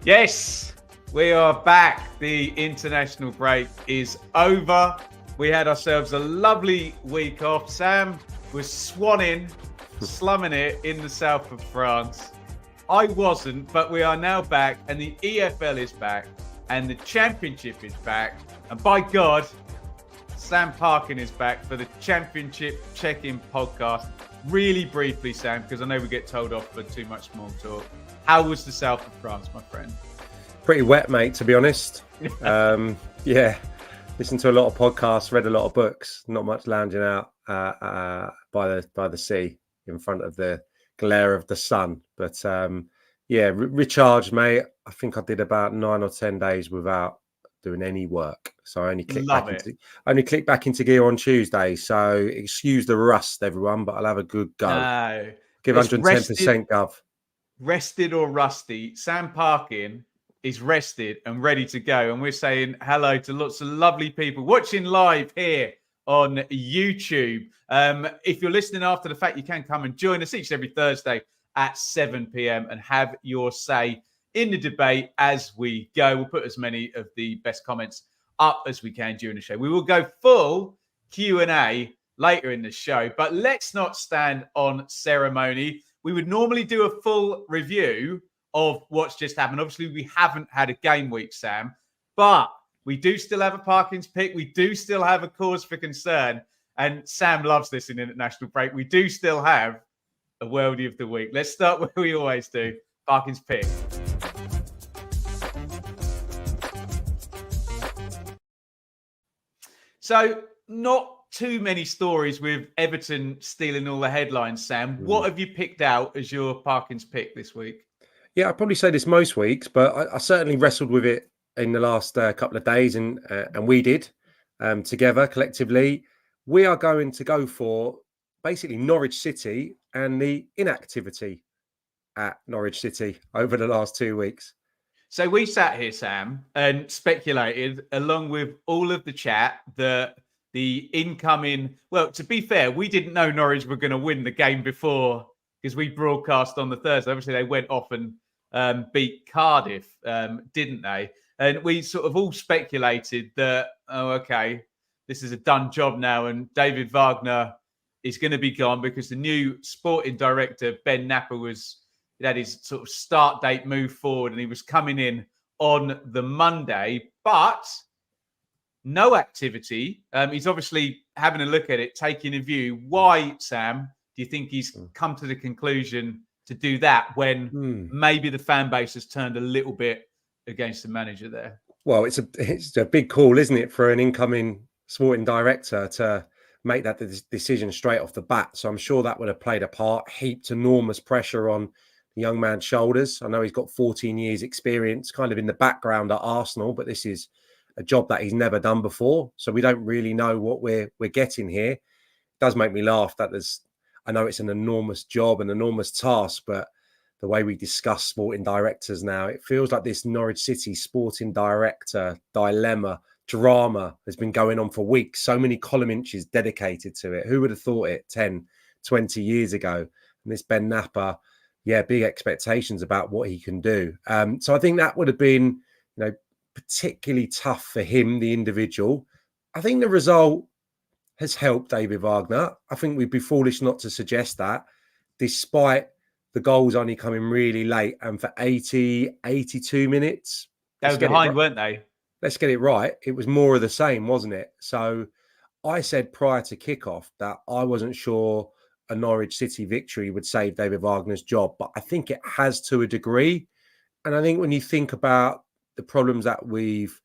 Yes, we are back. The international break is over. We had ourselves a lovely week off. Sam was swanning, slumming it in the south of France. I wasn't, but we are now back, and the EFL is back, and the Championship is back. And by God, Sam Parkin is back for the Championship Check-In podcast. Really briefly, Sam, because I know we get told off for too much small talk. How was the south of France, my friend? Pretty wet, mate, to be honest. Yeah, listened to a lot of podcasts, read a lot of books. Not much lounging out by the sea in front of the glare of the sun. But yeah, recharged, mate. I think I did about 9 or 10 days without doing any work. So I only clicked back into gear on Tuesday. So excuse the rust, everyone, but I'll have a good go. No, give 110%, Gov. Rested or rusty, Sam Parkin is rested and ready to go. And we're saying hello to lots of lovely people watching live here on YouTube. If you're listening after the fact, you can come and join us each and every Thursday at 7 p.m. and have your say in the debate as we go. We'll put as many of the best comments up as we can during the show. We will go full Q&A later in the show, but let's not stand on ceremony. We would normally do a full review of what's just happened. Obviously, we haven't had a game week, Sam, but we do still have a Parkin's pick. We do still have a cause for concern. And Sam loves this in international break. We do still have a Worldie of the week. Let's start where we always do. Parkin's pick. So, not too many stories with Everton stealing all the headlines, Sam. What have you picked out as your Parkin's pick this week? Yeah, I'd probably say this most weeks, but I certainly wrestled with it in the last couple of days, and we did together collectively. We are going to go for basically Norwich City and the inactivity at Norwich City over the last 2 weeks. So we sat here, Sam, and speculated along with all of the chat that the incoming, well, to be fair, we didn't know Norwich were going to win the game before because we broadcast on the Thursday. Obviously, they went off and beat Cardiff, didn't they? And we sort of all speculated that, oh, okay, this is a done job now. And David Wagner is going to be gone because the new sporting director, Ben Napper, had his sort of start date moved forward and he was coming in on the Monday. But no activity. He's obviously having a look at it, taking a view. Why, Sam, do you think he's come to the conclusion to do that when maybe the fan base has turned a little bit against the manager there? Well, it's a big call, isn't it, for an incoming sporting director to make that decision straight off the bat. So I'm sure that would have played a part, heaped enormous pressure on the young man's shoulders. I know he's got 14 years experience kind of in the background at Arsenal, but this is a job that he's never done before. So we don't really know what we're getting here. It does make me laugh that I know it's an enormous job, an enormous task, but the way we discuss sporting directors now, it feels like this Norwich City sporting director dilemma, drama has been going on for weeks. So many column inches dedicated to it. Who would have thought it 10, 20 years ago? And this Ben Napper, yeah, big expectations about what he can do. So I think that would have been, particularly tough for him, the individual. I think the result has helped David Wagner. I think we'd be foolish not to suggest that, despite the goals only coming really late and for 80, 82 minutes. They were behind, weren't they? Let's get it right. It was more of the same, wasn't it? So I said prior to kickoff that I wasn't sure a Norwich City victory would save David Wagner's job, but I think it has to a degree. And I think when you think about the problems that we've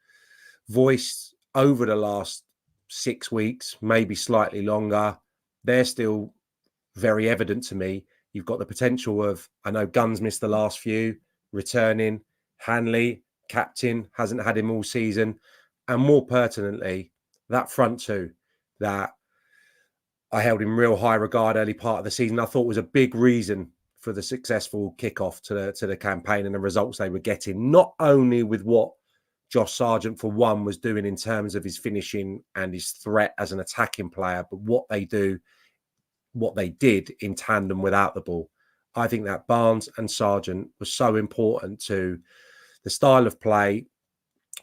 voiced over the last 6 weeks, maybe slightly longer, they're still very evident to me. You've got the potential of, I know Gunn's missed the last few, returning, Hanley, captain, hasn't had him all season. And more pertinently, that front two that I held in real high regard early part of the season, I thought was a big reason for the successful kickoff to the campaign and the results they were getting, not only with what Josh Sargent, for one, was doing in terms of his finishing and his threat as an attacking player, but what they did in tandem without the ball. I think that Barnes and Sargent was so important to the style of play,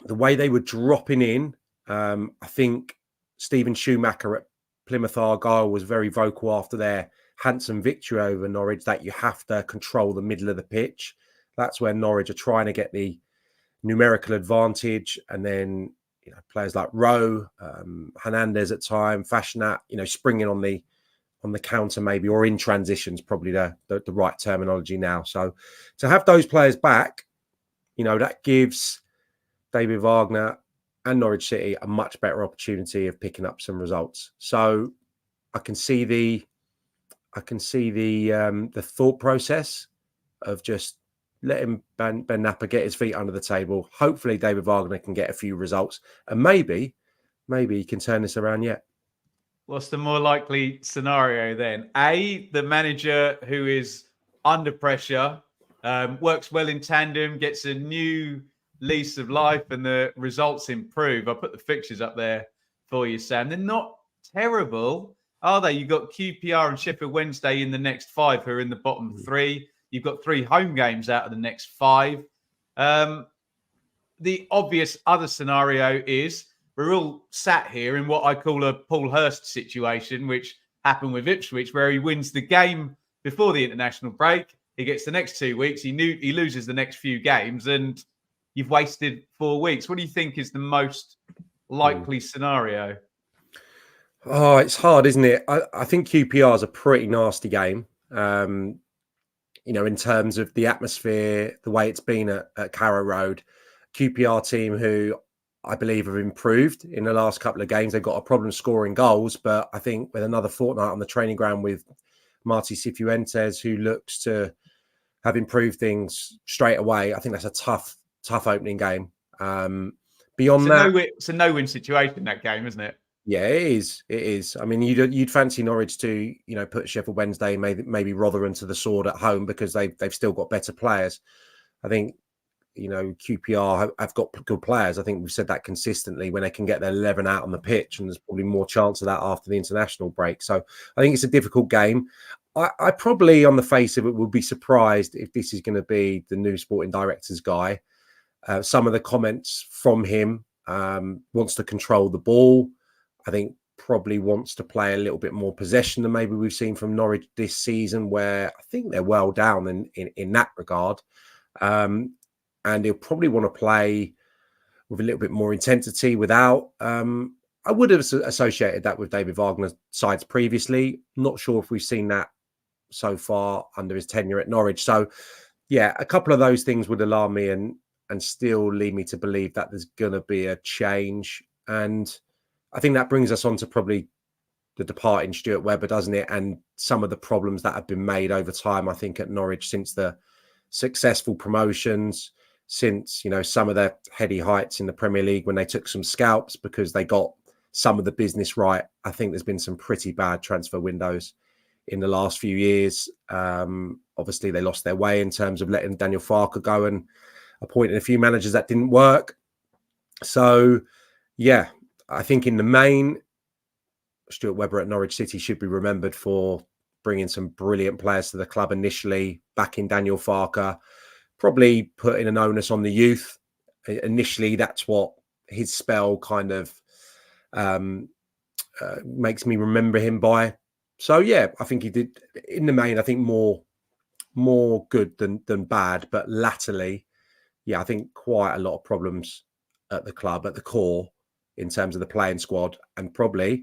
the way they were dropping in. I think Stephen Schumacher at Plymouth Argyle was very vocal after their handsome victory over Norwich that you have to control the middle of the pitch. That's where Norwich are trying to get the numerical advantage, and then players like Rowe, Hernandez at time, Fashnat, springing on the counter maybe, or in transitions, probably the right terminology now. So to have those players back, that gives David Wagner and Norwich City a much better opportunity of picking up some results. So I can see the thought process of just letting Ben Napper get his feet under the table. Hopefully David Wagner can get a few results, and maybe he can turn this around yet. What's the more likely scenario then? A, the manager who is under pressure, works well in tandem, gets a new lease of life, and the results improve. I'll put the fixtures up there for you, Sam. They're not terrible, are they? You've got QPR and Sheffield Wednesday in the next 5 who are in the bottom 3. You've got 3 home games out of the next 5. The obvious other scenario is we're all sat here in what I call a Paul Hurst situation, which happened with Ipswich, where he wins the game before the international break. He gets the next 2 weeks. He loses the next few games, and you've wasted 4 weeks. What do you think is the most likely scenario? Oh, it's hard, isn't it? I think QPR is a pretty nasty game. In terms of the atmosphere, the way it's been at Carrow Road. QPR team who I believe have improved in the last couple of games. They've got a problem scoring goals, but I think with another fortnight on the training ground with Marti Cifuentes, who looks to have improved things straight away, I think that's a tough opening game. Beyond that, it's a no-win situation, that game, isn't it? Yeah, it is. It is. I mean, you'd fancy Norwich to, put Sheffield Wednesday, maybe Rotherham to the sword at home because they've still got better players. I think, QPR have got good players. I think we've said that consistently when they can get their 11 out on the pitch, and there's probably more chance of that after the international break. So I think it's a difficult game. I probably, on the face of it, would be surprised if this is going to be the new sporting director's guy. Some of the comments from him, wants to control the ball. I think probably wants to play a little bit more possession than maybe we've seen from Norwich this season, where I think they're well down in that regard. And he'll probably want to play with a little bit more intensity without. I would have associated that with David Wagner's sides previously. Not sure if we've seen that so far under his tenure at Norwich. So, yeah, a couple of those things would alarm me and still lead me to believe that there's going to be a change. And I think that brings us on to probably the departing Stewart Webber, doesn't it? And some of the problems that have been made over time, I think, at Norwich since the successful promotions, since, some of their heady heights in the Premier League when they took some scalps because they got some of the business right. I think there's been some pretty bad transfer windows in the last few years. Obviously, they lost their way in terms of letting Daniel Farke go and appointing a few managers that didn't work. So, yeah, I think in the main, Stewart Webber at Norwich City should be remembered for bringing some brilliant players to the club initially, backing Daniel Farke, probably putting an onus on the youth. Initially, that's what his spell kind of makes me remember him by. So, yeah, I think he did, in the main, I think more good than bad. But latterly, yeah, I think quite a lot of problems at the club, at the core, in terms of the playing squad, and probably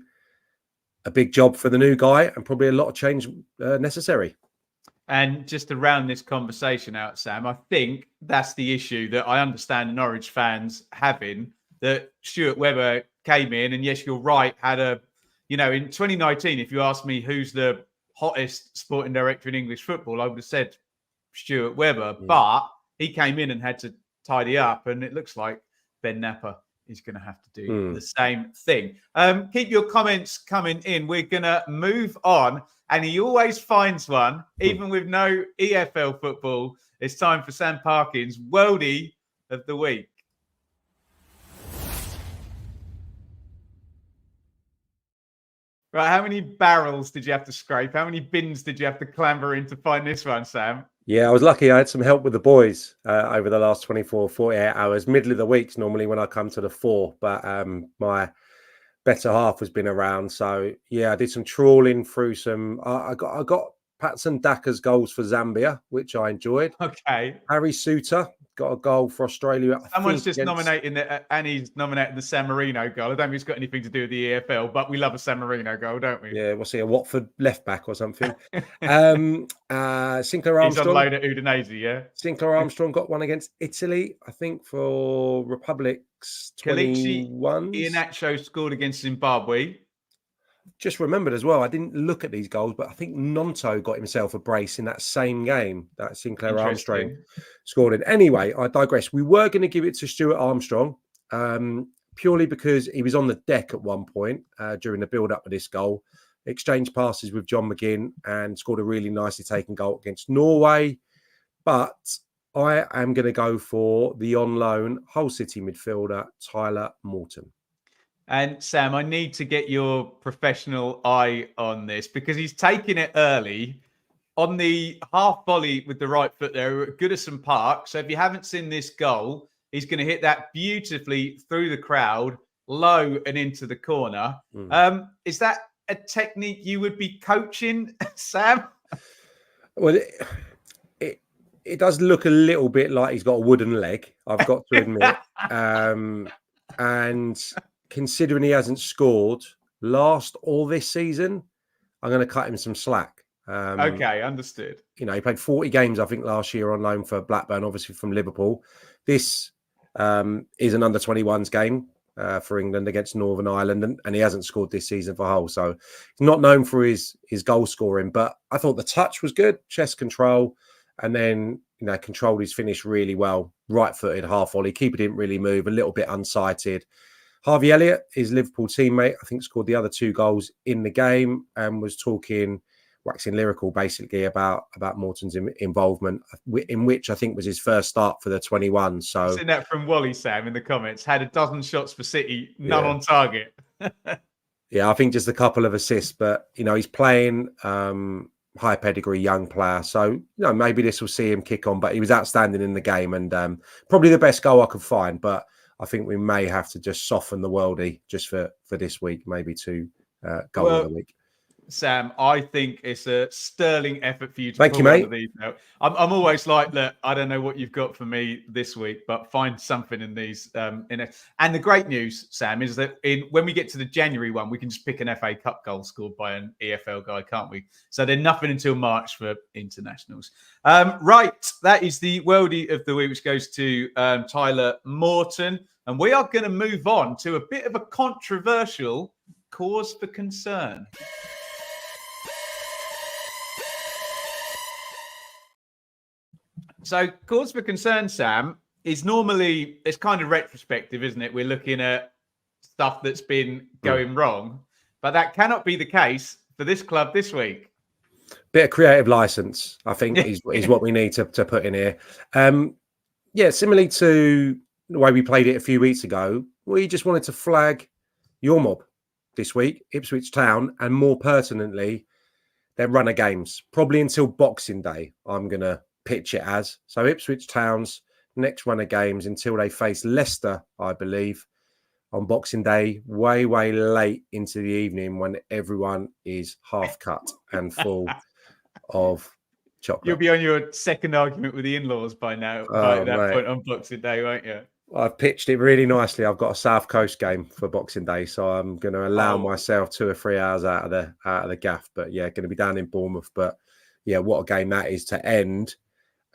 a big job for the new guy and probably a lot of change necessary. And just to round this conversation out, Sam, I think that's the issue that I understand Norwich fans having, that Stewart Webber came in, and yes, you're right, had in 2019, if you asked me who's the hottest sporting director in English football, I would have said Stewart Webber, but he came in and had to tidy up, and it looks like Ben Napper is going to have to do the same thing. Keep your comments coming in. We're going to move on. And he always finds one, even with no EFL football. It's time for Sam Parkin's Worldie of the Week. Right, how many barrels did you have to scrape? How many bins did you have to clamber in to find this one, Sam? Yeah, I was lucky. I had some help with the boys over the last 24, 48 hours. Middle of the week's normally when I come to the fore, but my better half has been around. So yeah, I did some trawling through some. I got Patson Daka's goals for Zambia, which I enjoyed. Okay. Harry Suter got a goal for Australia. I Someone's think just against... nominating and he's nominating the San Marino goal. I don't think it's got anything to do with the EFL, but we love a San Marino goal, don't we? Yeah, we'll see, a Watford left back or something. Sinclair He's on Armstrong. loan at Udinese, yeah. Sinclair Armstrong got one against Italy, I think, for Republic's Kalichi 21s. Iheanacho scored against Zimbabwe. Just remembered as well, I didn't look at these goals, but I think Nonto got himself a brace in that same game that Sinclair Armstrong scored in. Anyway, I digress. We were going to give it to Stewart Armstrong purely because he was on the deck at one point during the build-up of this goal. Exchanged passes with John McGinn and scored a really nicely taken goal against Norway. But I am going to go for the on loan Hull City midfielder, Tyler Morton. And Sam, I need to get your professional eye on this because he's taking it early on the half volley with the right foot there at Goodison Park. So if you haven't seen this goal, he's going to hit that beautifully through the crowd, low and into the corner. Is that a technique you would be coaching, Sam? Well, it does look a little bit like he's got a wooden leg, I've got to admit. And considering he hasn't scored last or this season, I'm going to cut him some slack. Okay, understood. You know, he played 40 games, I think, last year on loan for Blackburn, obviously from Liverpool. This is an under-21s game for England against Northern Ireland, and he hasn't scored this season for Hull. So he's not known for his goal scoring, but I thought the touch was good, chest control, and then, you know, controlled his finish really well. Right-footed, half volley. Keeper didn't really move, a little bit unsighted. Harvey Elliott, his Liverpool teammate, I think scored the other 2 goals in the game and was talking, waxing lyrical basically about Morton's involvement, in which I think was his first start for the 21. So I've seen that from Wally, Sam, in the comments. Had a dozen shots for City, none on target. Yeah, I think just a couple of assists, but, you know, he's playing high pedigree young player. So, you know, maybe this will see him kick on, but he was outstanding in the game and probably the best goal I could find. But I think we may have to just soften the Worldie just for this week, maybe to goal of the week. Sam, I think it's a sterling effort for you to Thank you, mate. These now. I'm always like, look, I don't know what you've got for me this week, but find something in these. In it. And the great news, Sam, is that when we get to the January one, we can just pick an FA Cup goal scored by an EFL guy, can't we? So there's nothing until March for internationals. Right, that is the Worldie of the week, which goes to Tyler Morton. And we are going to move on to a bit of a controversial cause for concern. So, cause for concern, Sam, is normally, it's kind of retrospective, isn't it? We're looking at stuff that's been going wrong, but that cannot be the case for this club this week. Bit of creative license, I think, is what we need to put in here. Yeah, similarly to the way we played it a few weeks ago, we just wanted to flag your mob this week, Ipswich Town, and more pertinently, their run of games, probably until Boxing Day, I'm going to pitch it as. So Ipswich Town's next run of games until they face Leicester, I believe, on Boxing Day, way late into the evening when everyone is half cut and full of chocolate. You'll be on your second argument with the in-laws by now, by that point on Boxing Day, won't you? I've pitched it really nicely. I've got a South Coast game for Boxing Day, so I'm going to allow myself 2 or 3 hours out of the gaff. But yeah, going to be down in Bournemouth. But yeah, what a game that is to end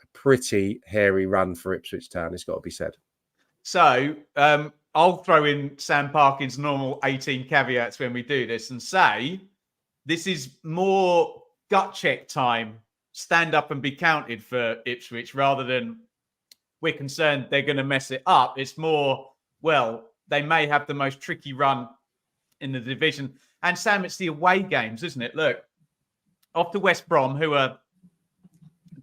a pretty hairy run for Ipswich Town. It's got to be said. So I'll throw in Sam Parkin's normal 18 caveats when we do this and say this is more gut check time, stand up and be counted for Ipswich rather than we're concerned they're going to mess it up. It's more, well, they may have the most tricky run in the division. And Sam, it's the away games, isn't it? Look, off to West Brom, who are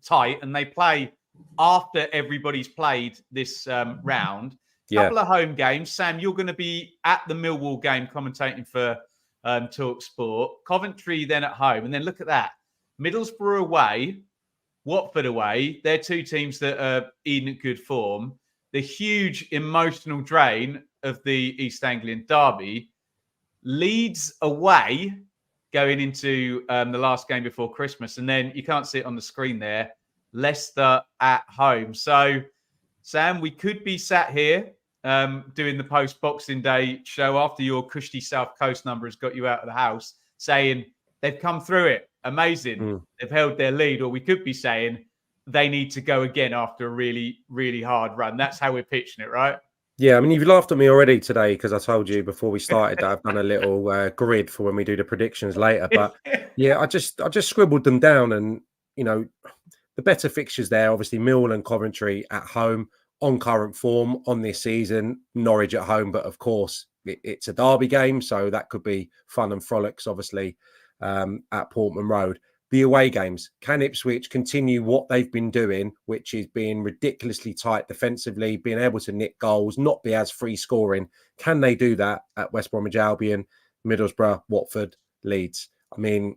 tight, and they play after everybody's played this round. Couple of home games. Sam, you're going to be at the Millwall game commentating for Talk Sport. Coventry then at home. And then look at that. Middlesbrough away, Watford away. They're two teams that are in good form. The huge emotional drain of the East Anglian derby. Leeds away going into the last game before Christmas. And then you can't see it on the screen there. Leicester at home. So, Sam, we could be sat here doing the post-Boxing Day show after your cushy South Coast number has got you out of the house, saying they've come through it. Amazing. They've held their lead. Or we could be saying they need to go again after a really, really hard run. That's how we're pitching it, right? Yeah, I mean, you've laughed at me already today because I told you before we started that I've done a little grid for when we do the predictions later. But yeah, I just scribbled them down, and the better fixtures there, obviously Mill and Coventry at home on current form on this season, Norwich at home, but of course it's a derby game, so that could be fun and frolics, obviously, at Portman Road. The away games, can Ipswich continue what they've been doing, which is being ridiculously tight defensively, being able to nick goals, not be as free scoring? Can they do that at West Bromwich Albion, Middlesbrough, Watford, Leeds? I mean,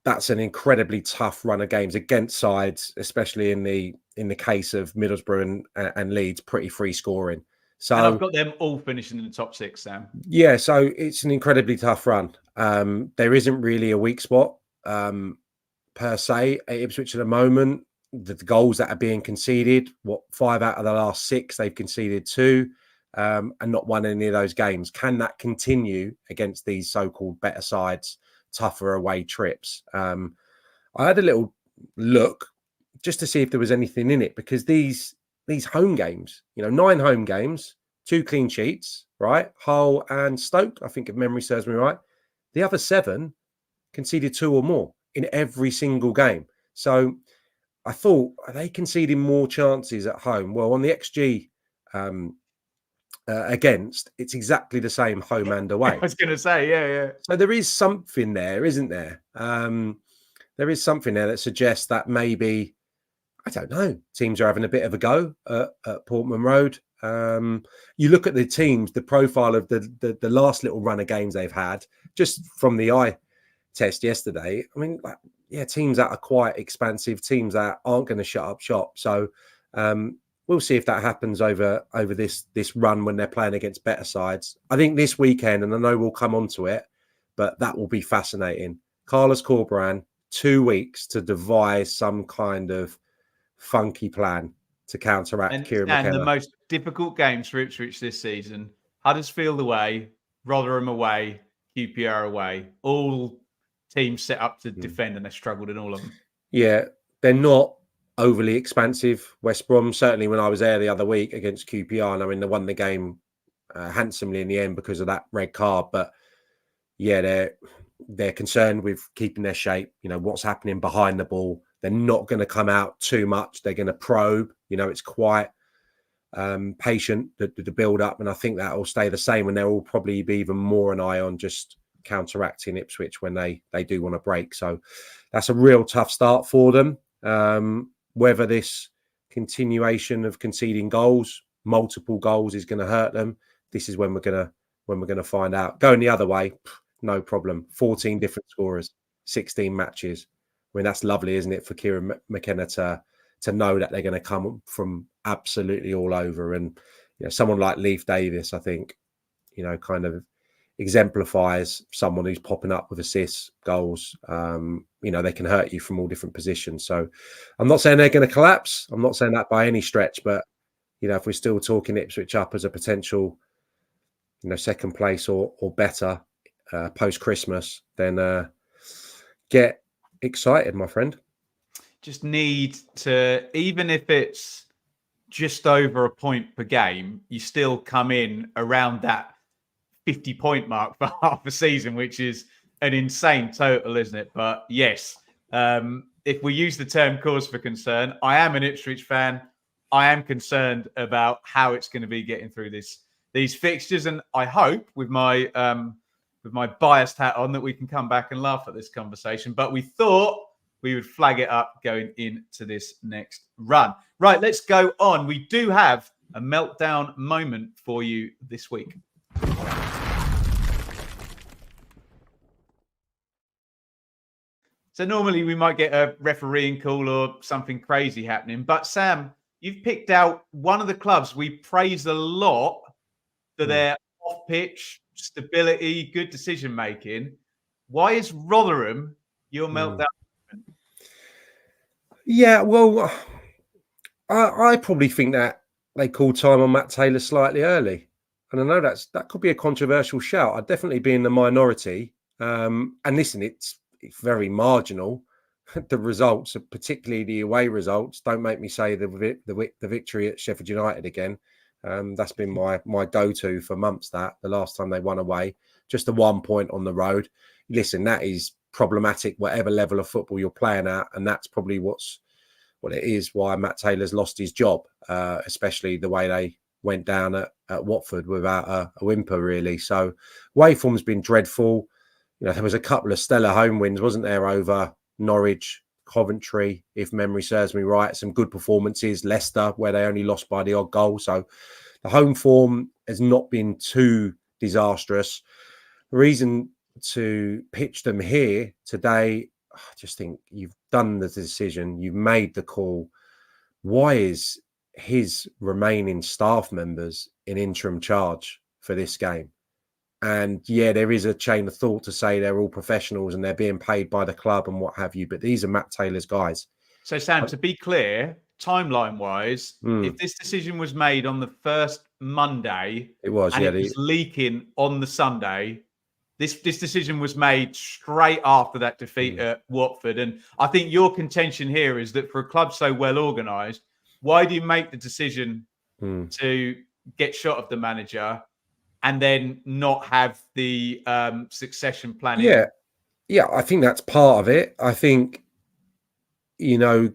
that's an incredibly tough run of games against sides, especially in the case of Middlesbrough and Leeds, pretty free scoring. So, and I've got them all finishing in the top 6, Sam. Yeah, so it's an incredibly tough run. There isn't really a weak spot per se at Ipswich at the moment. The goals that are being conceded, 5 out of the last 6, they've conceded 2 and not won any of those games. Can that continue against these so-called better sides, tougher away trips? I had a little look just to see if there was anything in it, because these home games, 9 home games, 2 clean sheets, right? Hull and Stoke, I think if memory serves me right. The other 7 conceded 2 or more in every single game. So I thought, are they conceding more chances at home? Well, on the XG against, it's exactly the same home and away. I was going to say, yeah. So there is something there, isn't there? There is something there that suggests that maybe, I don't know, teams are having a bit of a go at Portman Road. You look at the teams, the profile of the last little run of games they've had, just from the eye test yesterday. I mean, teams that are quite expansive, teams that aren't going to shut up shop. So we'll see if that happens over this run when they're playing against better sides. I think this weekend, and I know we'll come on to it, but that will be fascinating. Carlos Corberán, 2 weeks to devise some kind of funky plan to counteract Kieran McKenna. And the most difficult games for Ipswich this season: Huddersfield away, Rotherham away, QPR away. All teams set up to defend, and they struggled in all of them. Yeah, they're not overly expansive. West Brom, certainly when I was there the other week against QPR, and I mean, they won the game handsomely in the end because of that red card. But yeah, they're concerned with keeping their shape. What's happening behind the ball. They're not going to come out too much. They're going to probe. It's quite patient, the build up. And I think that will stay the same, and there will probably be even more an eye on just counteracting Ipswich when they do want to break. So that's a real tough start for them. Whether this continuation of conceding goals, multiple goals, is going to hurt them, this is when we're going to find out. Going the other way, no problem. 14 different scorers, 16 matches. I mean, that's lovely, isn't it, for Kieran McKenna to know that they're going to come from absolutely all over. And someone like Leif Davis, I think, kind of exemplifies someone who's popping up with assists, goals. They can hurt you from all different positions. So I'm not saying they're going to collapse. I'm not saying that by any stretch. But if we're still talking Ipswich up as a potential, second place or better post Christmas, then get excited, my friend. Just need to, even if it's just over a point per game, you still come in around that 50-point mark for half a season, which is an insane total, isn't it? But yes, if we use the term cause for concern, I am an Ipswich fan. I am concerned about how it's going to be getting through these fixtures, and I hope with my biased hat on that we can come back and laugh at this conversation. But we thought we would flag it up going into this next run. Right, let's go on. We do have a meltdown moment for you this week. So normally we might get a refereeing call or something crazy happening. But Sam, you've picked out one of the clubs we praise a lot for their off-pitch stability, good decision making. Why is Rotherham your meltdown? Yeah, well, I probably think that they called time on Matt Taylor slightly early, and I know that could be a controversial shout. I'd definitely be in the minority. And listen, it's very marginal. The results, particularly the away results, don't make me say the victory at Sheffield United again. That's been my go-to for months. That the last time they won away, just the 1 point on the road. Listen, that is problematic, whatever level of football you're playing at, and that's probably what it is why Matt Taylor's lost his job, especially the way they went down at Watford without a whimper, really. So away form's been dreadful. You know, there was a couple of stellar home wins, wasn't there, over Norwich, Coventry, if memory serves me right. Some good performances. Leicester, where they only lost by the odd goal. So the home form has not been too disastrous. The reason to pitch them here today, I just think you've done the decision, you've made the call. Why is his remaining staff members in interim charge for this game? And yeah, there is a chain of thought to say they're all professionals and they're being paid by the club and what have you, but these are Matt Taylor's guys. So Sam, to be clear, timeline wise, if this decision was made on the first Monday, it was leaking on the Sunday, this decision was made straight after that defeat at Watford. And I think your contention here is that for a club so well organised, why do you make the decision to get shot of the manager and then not have the succession planning? Yeah, I think that's part of it. I think, you know,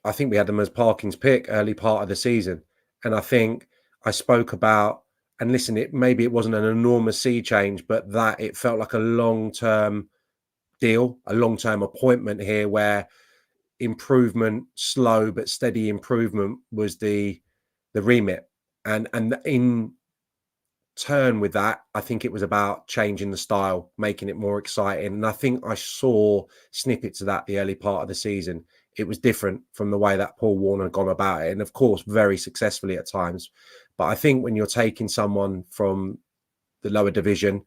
I think we had them as Parkin's pick early part of the season. And I think I spoke about, and listen, maybe it wasn't an enormous sea change, but that it felt like a long-term deal, a long-term appointment here where improvement, slow but steady improvement was the remit. And in turn with that, I think it was about changing the style, making it more exciting. And I think I saw snippets of that the early part of the season. It was different from the way that Paul Warner had gone about it. And of course, very successfully at times. But I think when you're taking someone from the lower division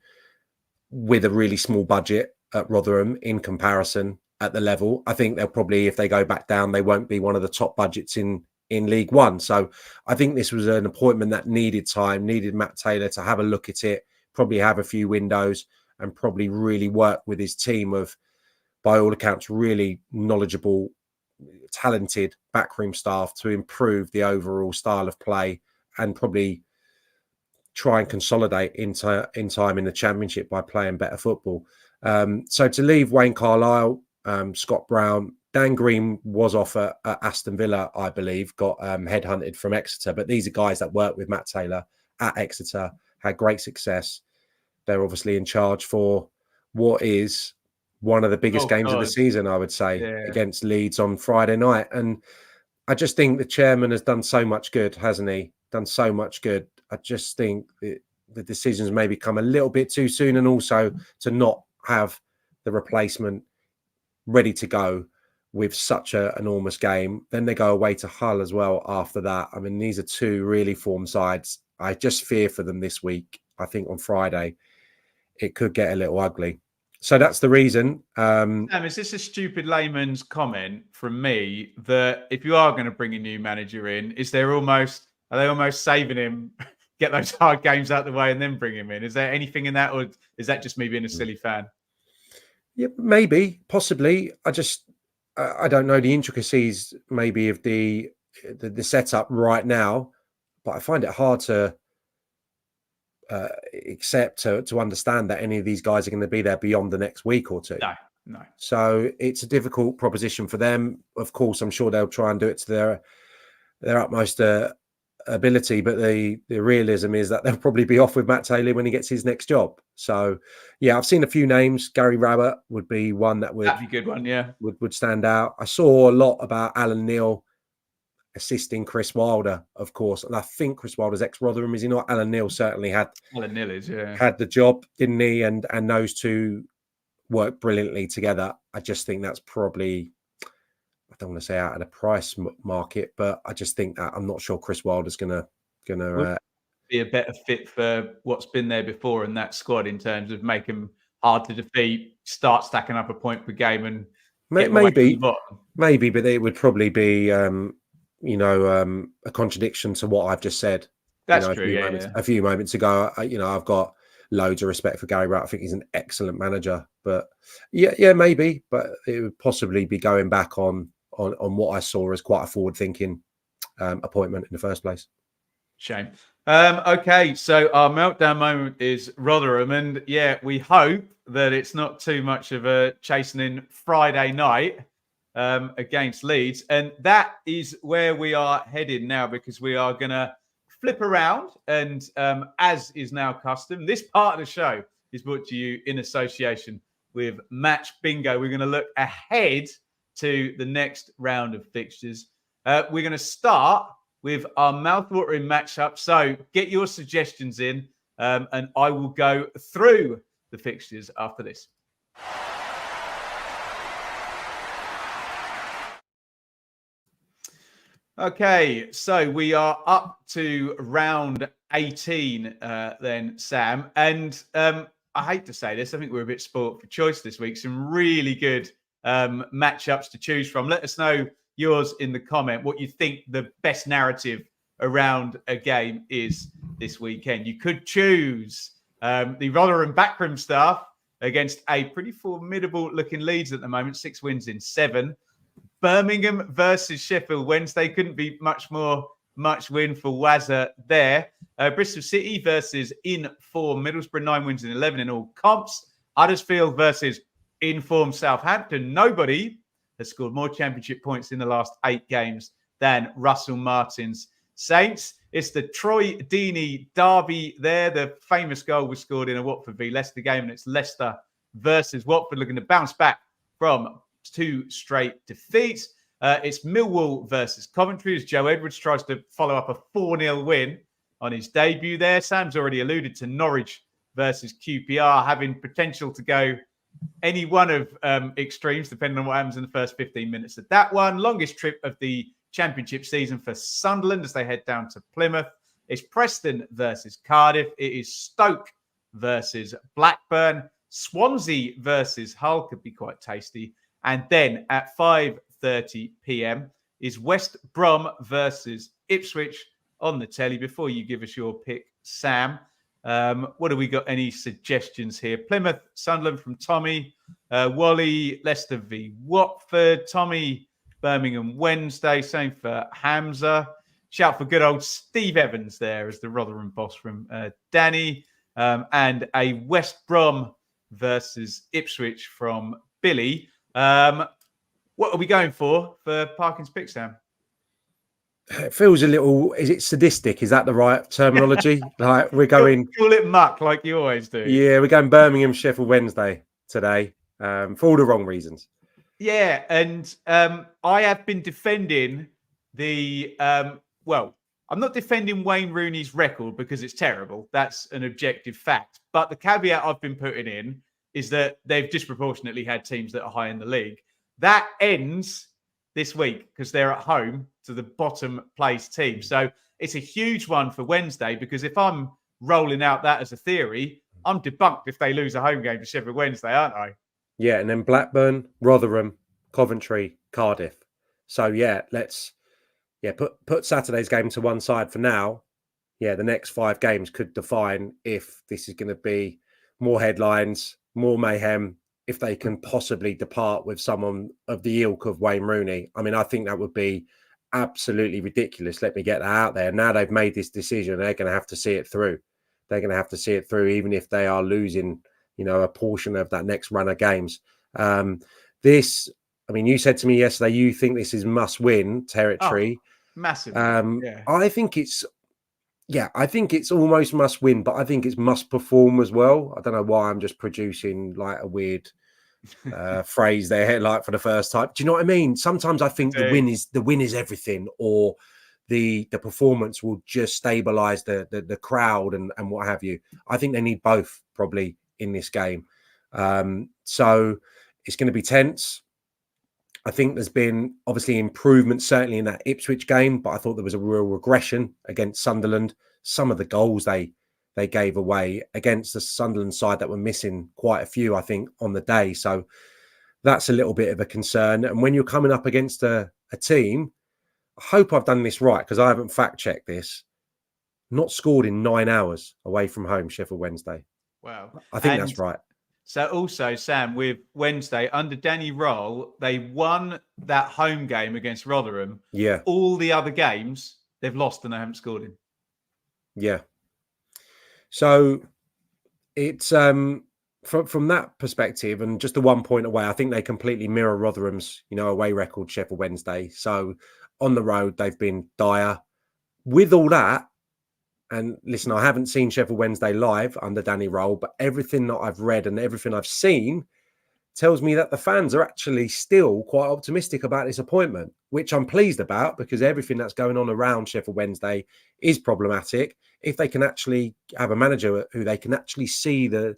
with a really small budget at Rotherham in comparison at the level, I think they'll probably, if they go back down, they won't be one of the top budgets in League One. So I think this was an appointment that needed time, needed Matt Taylor to have a look at it, probably have a few windows and probably really work with his team of, by all accounts, really knowledgeable, talented backroom staff to improve the overall style of play and probably try and consolidate in time in the Championship by playing better football. So to leave Wayne Carlisle, Scott Brown, Dan Green was off at Aston Villa, I believe, got headhunted from Exeter. But these are guys that worked with Matt Taylor at Exeter, had great success. They're obviously in charge for what is one of the biggest games of the season, I would say, against Leeds on Friday night. And I just think the chairman has done so much good, hasn't he? Done so much good. I just think the decisions maybe come a little bit too soon, and also to not have the replacement ready to go with such an enormous game. Then they go away to Hull as well after that. I mean, these are two really formed sides. I just fear for them this week. I think on Friday it could get a little ugly. So that's the reason. Sam, is this a stupid layman's comment from me that if you are going to bring a new manager in, are they almost saving him, get those hard games out of the way and then bring him in? Is there anything in that, or is that just me being a silly fan? Yeah, maybe, possibly. I don't know the intricacies maybe of the setup right now, but I find it hard to accept, to understand that any of these guys are going to be there beyond the next week or two. No. So it's a difficult proposition for them. Of course, I'm sure they'll try and do it to their utmost ability, but the realism is that they'll probably be off with Matt Taylor when he gets his next job. So yeah, I've seen a few names. Gary Rowett would be one that that'd be a good one, yeah, would stand out. I saw a lot about Alan Neil assisting Chris Wilder, of course, and I think Chris Wilder's ex-Rotherham, is he not? Alan Neil certainly had Alan Neil is, had the job, didn't he? And those two work brilliantly together. I just think that's probably, I don't want to say out of the price market, but I just think that I'm not sure Chris Wilder's gonna be a better fit for what's been there before in that squad in terms of making them hard to defeat, start stacking up a point per game, and get away from the bottom. Maybe, but it would probably be, a contradiction to what I've just said. That's true. A few moments ago, I've got loads of respect for Gary Rowett. I think he's an excellent manager, but maybe, but it would possibly be going back on what I saw as quite a forward-thinking appointment in the first place. Shame. Okay, so our meltdown moment is Rotherham, and we hope that it's not too much of a chastening Friday night against Leeds, and that is where we are headed now, because we are going to flip around, and as is now custom, this part of the show is brought to you in association with Match Bingo. We're going to look ahead to the next round of fixtures. We're going to start with our mouthwatering matchup. So get your suggestions in, and I will go through the fixtures after this. Okay, so we are up to round 18 then, Sam. And I hate to say this, I think we're a bit spoilt for choice this week. Some really good matchups to choose from. Let us know yours in the comment, what you think the best narrative around a game is this weekend. You could choose the Rotherham backroom staff against a pretty formidable looking Leeds at the moment, 6 wins in 7. Birmingham versus Sheffield Wednesday, couldn't be much win for Wazza there. Bristol City versus in-form Middlesbrough, 9 wins in 11 in all comps. Huddersfield versus in-form Southampton. Nobody has scored more championship points in the last 8 games than Russell Martin's Saints. It's the Troy Deeney derby there. The famous goal was scored in a Watford v Leicester game, and it's Leicester versus Watford looking to bounce back from 2 straight defeats. It's Millwall versus Coventry as Joe Edwards tries to follow up a 4-0 win on his debut there. Sam's already alluded to Norwich versus QPR having potential to go any one of extremes, depending on what happens in the first 15 minutes of that one. Longest trip of the championship season for Sunderland as they head down to Plymouth. It's Preston versus Cardiff. It is Stoke versus Blackburn. Swansea versus Hull could be quite tasty. And then at 5:30 p.m. is West Brom versus Ipswich on the telly. Before you give us your pick, Sam, what have we got? Any suggestions here? Plymouth, Sunderland from Tommy. Wally, Leicester v Watford. Tommy, Birmingham, Wednesday. Same for Hamza. Shout for good old Steve Evans there as the Rotherham boss from Danny. And a West Brom versus Ipswich from Billy. What are we going for Parkin's pick, Sam? It feels a little, is it sadistic? Is that the right terminology? Like we're going... Call it muck like you always do. Yeah, we're going Birmingham, Sheffield Wednesday today for all the wrong reasons. Yeah, and I have been defending the... I'm not defending Wayne Rooney's record because it's terrible. That's an objective fact. But the caveat I've been putting in is that they've disproportionately had teams that are high in the league. That ends this week because they're at home to the bottom place team. So it's a huge one for Wednesday because if I'm rolling out that as a theory, I'm debunked if they lose a home game to Sheffield Wednesday, aren't I? Yeah, and then Blackburn, Rotherham, Coventry, Cardiff. So let's put Saturday's game to one side for now. Yeah, the next 5 games could define if this is going to be more headlines, more mayhem, if they can possibly depart with someone of the ilk of Wayne Rooney. I mean, I think that would be absolutely ridiculous. Let me get that out there. Now they've made this decision, they're going to have to see it through. They're going to have to see it through, even if they are losing, a portion of that next run of games. You said to me yesterday, you think this is must-win territory. Oh, massive. I think it's almost must-win, but I think it's must-perform as well. I don't know why I'm just producing like a weird phrase there, like for the first time. Do you know what I mean? Sometimes I think the win is everything, or the performance will just stabilize the crowd and what have you. I think they need both probably in this game. So it's going to be tense. I think there's been obviously improvement, certainly in that Ipswich game, but I thought there was a real regression against Sunderland. Some of the goals they gave away against the Sunderland side that were missing quite a few, I think, on the day. So that's a little bit of a concern. And when you're coming up against a team, I hope I've done this right because I haven't fact-checked this, not scored in 9 hours away from home, Sheffield Wednesday. Wow. I think that's right. So also, Sam, with Wednesday, under Danny Roll, they won that home game against Rotherham. Yeah. All the other games, they've lost and they haven't scored in. Yeah. So it's from that perspective, and just the 1 point away, I think they completely mirror Rotherham's, away record, Sheffield Wednesday. So on the road, they've been dire. With all that, and listen, I haven't seen Sheffield Wednesday live under Danny Roll, but everything that I've read and everything I've seen tells me that the fans are actually still quite optimistic about this appointment, which I'm pleased about because everything that's going on around Sheffield Wednesday is problematic. If they can actually have a manager who they can actually see the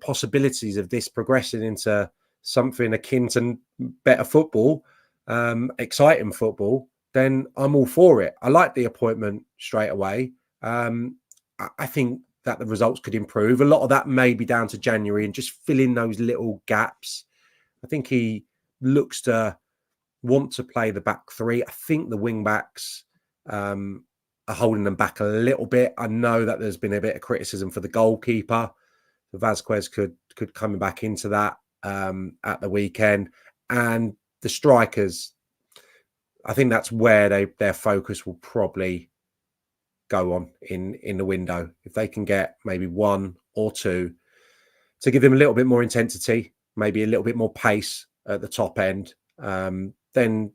possibilities of this progressing into something akin to better football, exciting football, then I'm all for it. I like the appointment straight away. I think that the results could improve. A lot of that may be down to January and just fill in those little gaps. I think he looks to want to play the back three. I think the wing backs are holding them back a little bit. I know that there's been a bit of criticism for the goalkeeper. Vasquez could come back into that at the weekend. And the strikers, I think that's where their focus will probably go on in the window. If they can get maybe one or two to give them a little bit more intensity, maybe a little bit more pace at the top end, then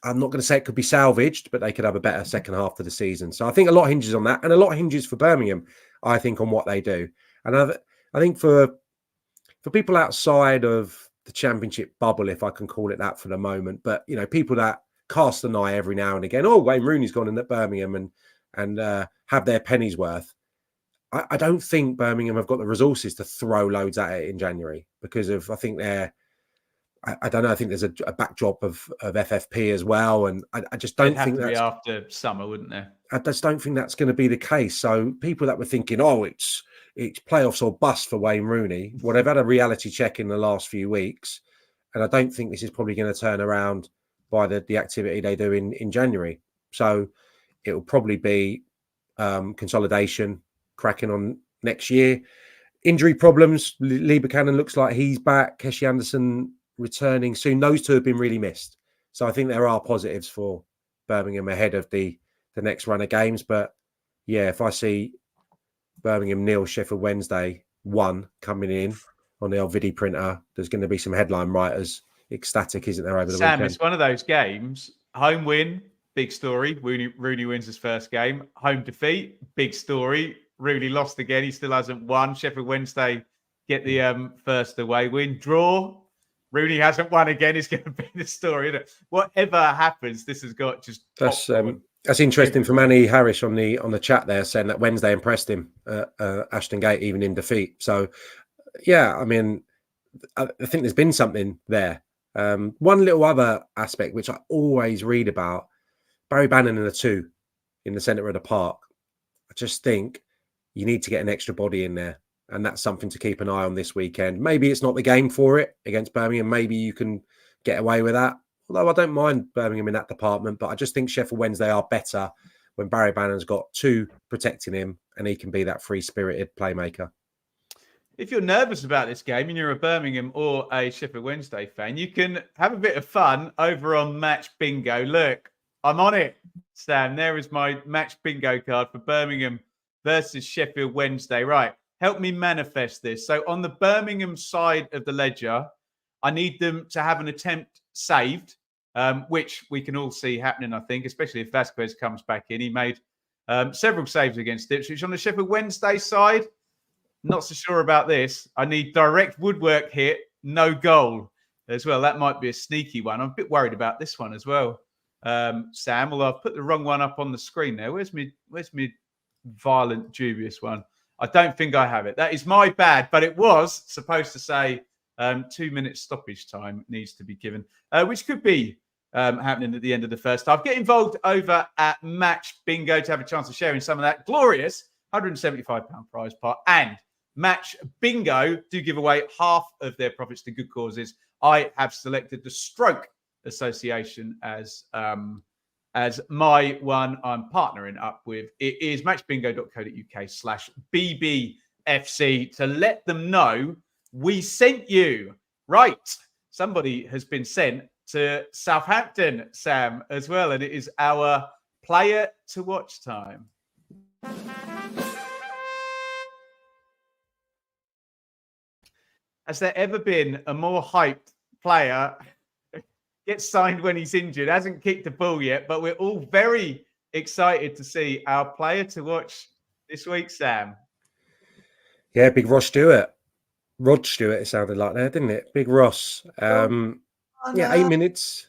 I'm not going to say it could be salvaged, but they could have a better second half of the season. So I think a lot hinges on that, and a lot hinges for Birmingham, I think, on what they do. And I think for people outside of the Championship bubble, if I can call it that for the moment, but people that cast an eye every now and again, Wayne Rooney's gone in at Birmingham and have their pennies worth. I don't think Birmingham have got the resources to throw loads at it in January because of, I think I don't know, I think there's a backdrop of FFP as well. And I just don't think that's after summer, wouldn't there? I just don't think that's going to be the case. So people that were thinking, it's playoffs or bust for Wayne Rooney, well, they've had a reality check in the last few weeks. And I don't think this is probably going to turn around by the activity they do in January. So it will probably be consolidation, cracking on next year. Injury problems. Lee Buchanan looks like he's back. Keshi Anderson returning soon. Those two have been really missed. So I think there are positives for Birmingham ahead of the next run of games. But yeah, if I see Birmingham 0, Sheffield Wednesday 1 coming in on the old video printer, there's going to be some headline writers ecstatic, isn't there, over the weekend? It's one of those games. Home win, big story. Rooney wins his first game. Home defeat, big story. Rooney lost again. He still hasn't won. Sheffield Wednesday get the first away win. Draw. Rooney hasn't won again. Is going to be the story, isn't it? Whatever happens, this has got just. That's interesting from Annie Harris on the chat there, saying that Wednesday impressed him at Ashton Gate, even in defeat. So, yeah, I mean, I think there's been something there. One little other aspect which I always read about: Barry Bannon and the 2 in the centre of the park. I just think you need to get an extra body in there. And that's something to keep an eye on this weekend. Maybe it's not the game for it against Birmingham. Maybe you can get away with that. Although I don't mind Birmingham in that department. But I just think Sheffield Wednesday are better when Barry Bannon's got 2 protecting him and he can be that free-spirited playmaker. If you're nervous about this game and you're a Birmingham or a Sheffield Wednesday fan, you can have a bit of fun over on Match Bingo. Look, I'm on it, Sam. There is my Match Bingo card for Birmingham versus Sheffield Wednesday. Right. Help me manifest this. So on the Birmingham side of the ledger, I need them to have an attempt saved, which we can all see happening, I think, especially if Vasquez comes back in. He made several saves against Ipswich. On the Sheffield Wednesday side, not so sure about this. I need direct woodwork hit, no goal as well. That might be a sneaky one. I'm a bit worried about this one as well, Sam, although I've put the wrong one up on the screen there. Where's me violent, dubious one? I don't think I have it. That is my bad, but it was supposed to say 2 minutes stoppage time needs to be given, which could be happening at the end of the first half. Get involved over at Match Bingo to have a chance of sharing some of that glorious £175 prize pot. And Match Bingo do give away half of their profits to good causes. I have selected the Stroke Association as my one I'm partnering up with. It is matchbingo.co.uk/BBFC to let them know we sent you. Right. Somebody has been sent to Southampton, Sam, as well. And it is our player to watch time. Has there ever been a more hyped player gets signed when he's injured? Hasn't kicked a ball yet, but we're all very excited to see our player to watch this week, Sam. Yeah, big Ross Stewart. Rod Stewart, it sounded like there, didn't it? Big Ross. Yeah, 8 minutes.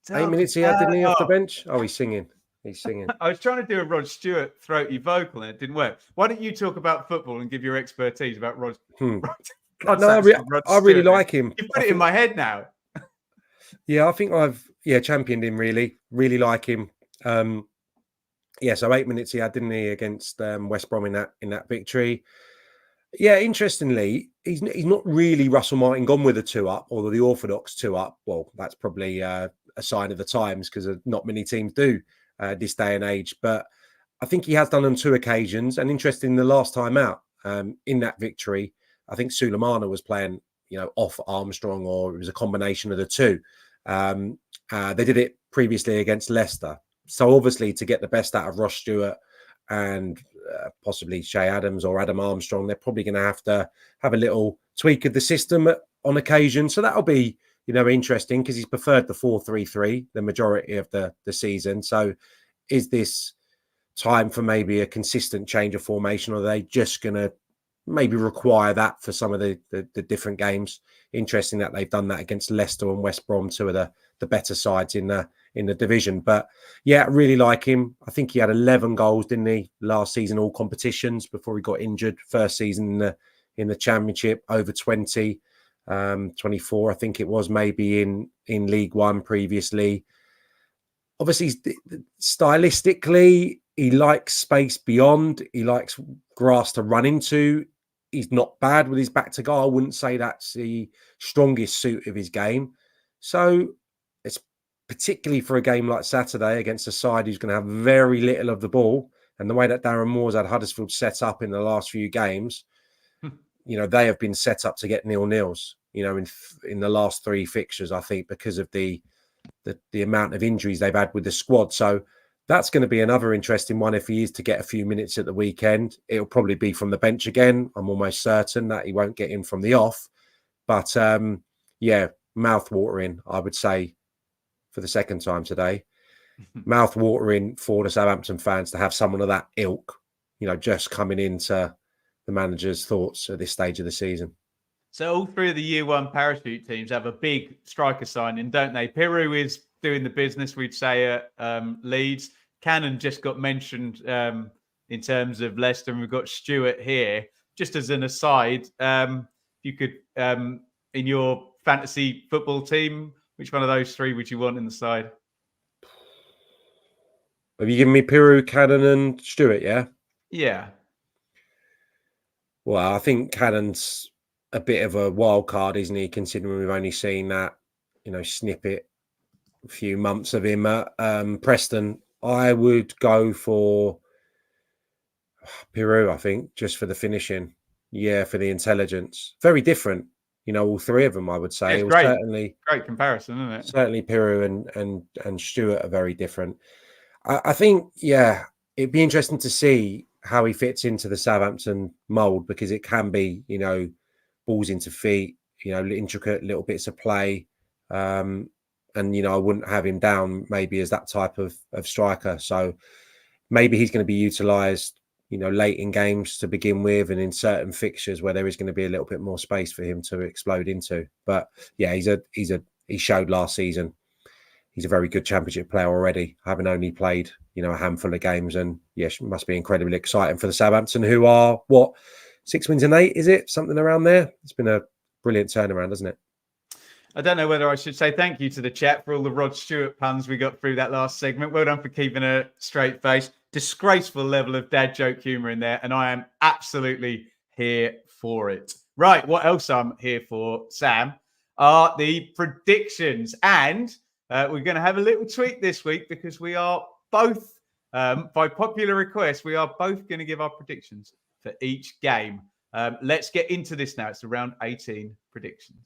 8 minutes he had, didn't he, off the bench? Oh, he's singing. He's singing. I was trying to do a Rod Stewart throaty vocal and it didn't work. Why don't you talk about football and give your expertise about Rod? I really like him. You put it in my head now. Yeah, I think I've championed him really. Really like him. Yeah, so 8 minutes he had, didn't he, against West Brom in that victory. Yeah, interestingly, he's not really Russell Martin gone with a 2-up or the orthodox 2-up. Well, that's probably a sign of the times because not many teams do this day and age. But I think he has done on 2 occasions. And interesting, the last time out in that victory, I think Sulemana was playing, off Armstrong, or it was a combination of the two. They did it previously against Leicester. So obviously to get the best out of Ross Stewart and possibly Shay Adams or Adam Armstrong, they're probably going to have a little tweak of the system on occasion. So that'll be, interesting because he's preferred the 4-3-3 the majority of the season. So is this time for maybe a consistent change of formation, or are they just going to maybe require that for some of the different games? Interesting that they've done that against Leicester and West Brom, 2 of the better sides in the division. But yeah, I really like him. I think he had 11 goals, didn't he, last season, all competitions before he got injured. First season in the Championship, over 20, 24, I think it was, maybe in League One previously. Obviously, stylistically, he likes space beyond. He likes grass to run into. He's not bad with his back to goal. I wouldn't say that's the strongest suit of his game. So it's particularly for a game like Saturday against a side who's going to have very little of the ball. And the way that Darren Moore's had Huddersfield set up in the last few games, they have been set up to get 0-0s, in the last 3 fixtures, I think, because of the amount of injuries they've had with the squad. So that's going to be another interesting one. If he is to get a few minutes at the weekend, it'll probably be from the bench again. I'm almost certain that he won't get in from the off. But yeah, mouth-watering, I would say, for the second time today. Mouth-watering for the Southampton fans to have someone of that ilk, just coming into the manager's thoughts at this stage of the season. So all 3 of the Year 1 parachute teams have a big striker signing, don't they? Peru is doing the business, we'd say, at Leeds. Cannon just got mentioned in terms of Leicester, and we've got Stewart here. Just as an aside, you could, in your fantasy football team, which one of those 3 would you want in the side? Have you given me Peru, Cannon and Stewart, yeah? Yeah. Well, I think Cannon's a bit of a wild card, isn't he, considering we've only seen that, snippet, a few months of him at Preston. I would go for Peru, I think, just for the finishing. Yeah, for the intelligence. Very different, all 3 of them, I would say. It's it was great. Certainly Great comparison, isn't it? Certainly Peru and Stewart are very different. I think, yeah, it'd be interesting to see how he fits into the Southampton mould, because it can be, balls into feet, intricate little bits of play. And, I wouldn't have him down maybe as that type of striker. So maybe he's going to be utilised, late in games to begin with, and in certain fixtures where there is going to be a little bit more space for him to explode into. But yeah, he showed last season he's a very good Championship player already, having only played, a handful of games. And yes, it must be incredibly exciting for the Southampton, who are, 6 wins and 8, is it? Something around there? It's been a brilliant turnaround, hasn't it? I don't know whether I should say thank you to the chat for all the Rod Stewart puns we got through that last segment. Well done for keeping a straight face. Disgraceful level of dad joke humour in there, and I am absolutely here for it. Right, what else I'm here for, Sam, are the predictions. And we're going to have a little tweak this week because we are both, by popular request, we are both going to give our predictions for each game. Let's get into this now. It's the round 18 predictions.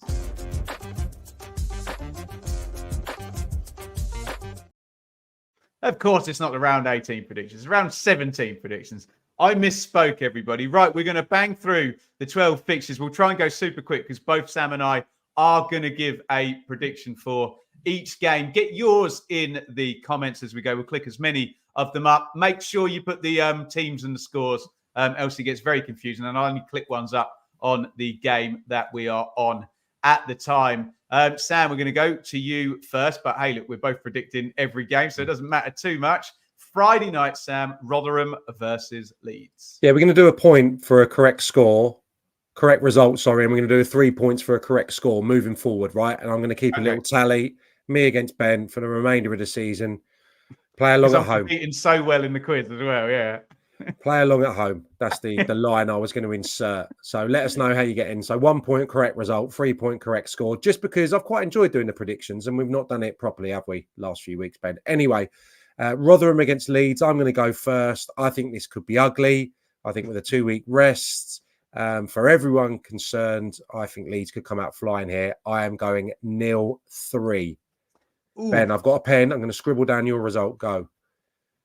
Of course, it's not the round 18 predictions. It's round 17 predictions. I misspoke, everybody. Right, we're going to bang through the 12 fixtures. We'll try and go super quick because both Sam and I are going to give a prediction for each game. Get yours in the comments as we go. We'll click as many of them up. Make sure you put the teams and the scores, else it gets very confusing. And I only click ones up on the game that we are on at the time. Sam, we're going to go to you first. But hey, look, we're both predicting every game, so it doesn't matter too much. Friday night, Sam, Rotherham versus Leeds. Yeah, we're going to do a point for a correct result, and we're going to do 3 points for a correct score moving forward, right? And I'm going to keep a little tally, me against Ben, for the remainder of the season. Play along at home. Competing so well in the quiz as well, yeah. Play along at home. That's the line I was going to insert. So let us know how you get in. So 1 point correct result, 3 point correct score, just because I've quite enjoyed doing the predictions and we've not done it properly, have we, last few weeks, Ben? Anyway, Rotherham against Leeds. I'm going to go first. I think this could be ugly. I think with a 2-week rest, for everyone concerned, I think Leeds could come out flying here. I am going 0-3. Ooh. Ben, I've got a pen. I'm going to scribble down your result. Go.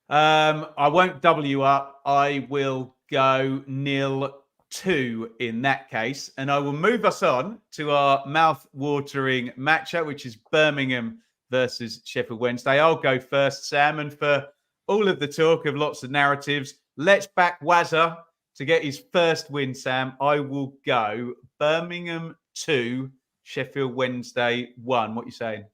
I won't double you up. I will go 0-2 in that case. And I will move us on to our mouth-watering matchup, which is Birmingham versus Sheffield Wednesday. I'll go first, Sam. And for all of the talk of lots of narratives, let's back Wazza to get his first win, Sam. I will go Birmingham 2, Sheffield Wednesday 1. What are you saying?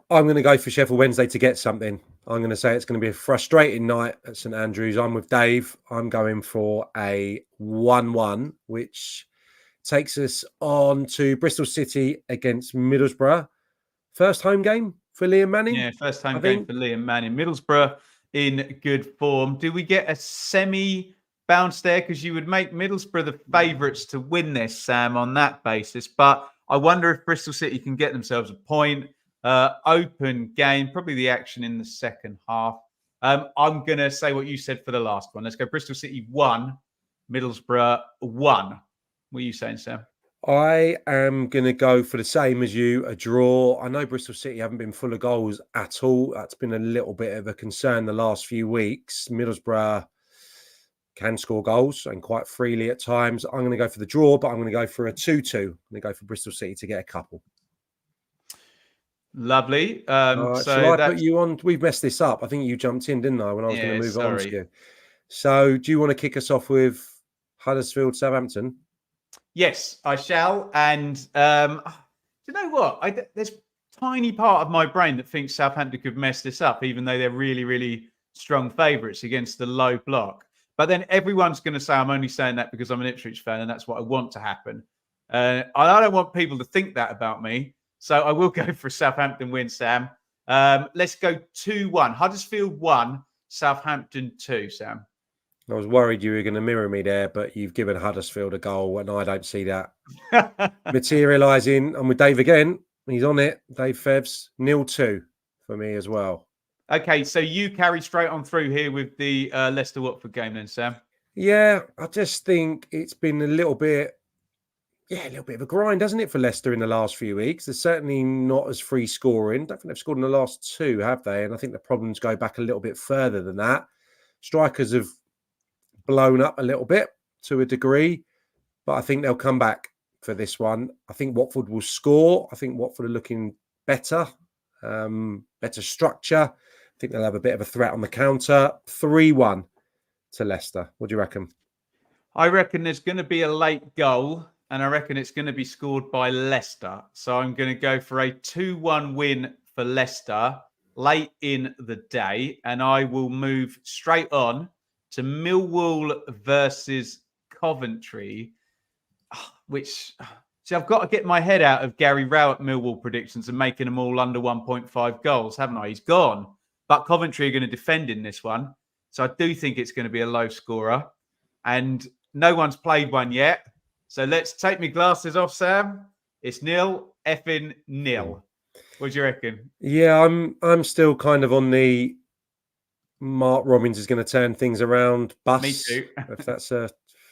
I'm going to go for Sheffield Wednesday to get something. I'm going to say it's going to be a frustrating night at St Andrews. I'm with Dave. I'm going for a 1-1, which takes us on to Bristol City against Middlesbrough. First home game for Liam Manning? Yeah, first home game for Liam Manning. Middlesbrough in good form. Do we get a semi-bounce there? Because you would make Middlesbrough the favourites to win this, Sam, on that basis. But I wonder if Bristol City can get themselves a point. Open game, probably the action in the second half. I'm going to say what you said for the last one. Let's go Bristol City 1, Middlesbrough 1. What are you saying, Sam? I am going to go for the same as you, a draw. I know Bristol City haven't been full of goals at all. That's been a little bit of a concern the last few weeks. Middlesbrough can score goals and quite freely at times. I'm going to go for the draw, but I'm going to go for a 2-2. I'm going to go for Bristol City to get a couple. Lovely. Shall I put you on? We've messed this up. I think you jumped in, didn't I, when I was going to move on to you. So do you want to kick us off with Huddersfield, Southampton? Yes, I shall. And do you know what? There's a tiny part of my brain that thinks Southampton could mess this up, even though they're really, really strong favourites against the low block. But then everyone's going to say I'm only saying that because I'm an Ipswich fan and that's what I want to happen. I don't want people to think that about me. So I will go for a Southampton win, Sam. Let's go 2-1. Huddersfield 1, Southampton 2, Sam. I was worried you were going to mirror me there, but you've given Huddersfield a goal, and I don't see that materialising. I'm with Dave again. He's on it. Dave Febs, 0-2 for me as well. Okay, so you carry straight on through here with the Leicester-Watford game then, Sam? Yeah, I just think it's been a little bit of a grind, hasn't it, for Leicester in the last few weeks? They're certainly not as free scoring. I don't think they've scored in the last 2, have they? And I think the problems go back a little bit further than that. Strikers have blown up a little bit to a degree, but I think they'll come back for this one. I think Watford will score. I think Watford are looking better, better structure. I think they'll have a bit of a threat on the counter. 3-1 to Leicester. What do you reckon? I reckon there's going to be a late goal. And I reckon it's going to be scored by Leicester. So I'm going to go for a 2-1 win for Leicester late in the day, and I will move straight on to Millwall versus Coventry, which... See, I've got to get my head out of Gary Rowett Millwall predictions and making them all under 1.5 goals, haven't I? He's gone. But Coventry are going to defend in this one. So I do think it's going to be a low scorer. And no one's played one yet. So let's take my glasses off, Sam. It's 0-0. What do you reckon? Yeah, I'm still kind of on the Mark Robbins is going to turn things around bus. Me too. If that's a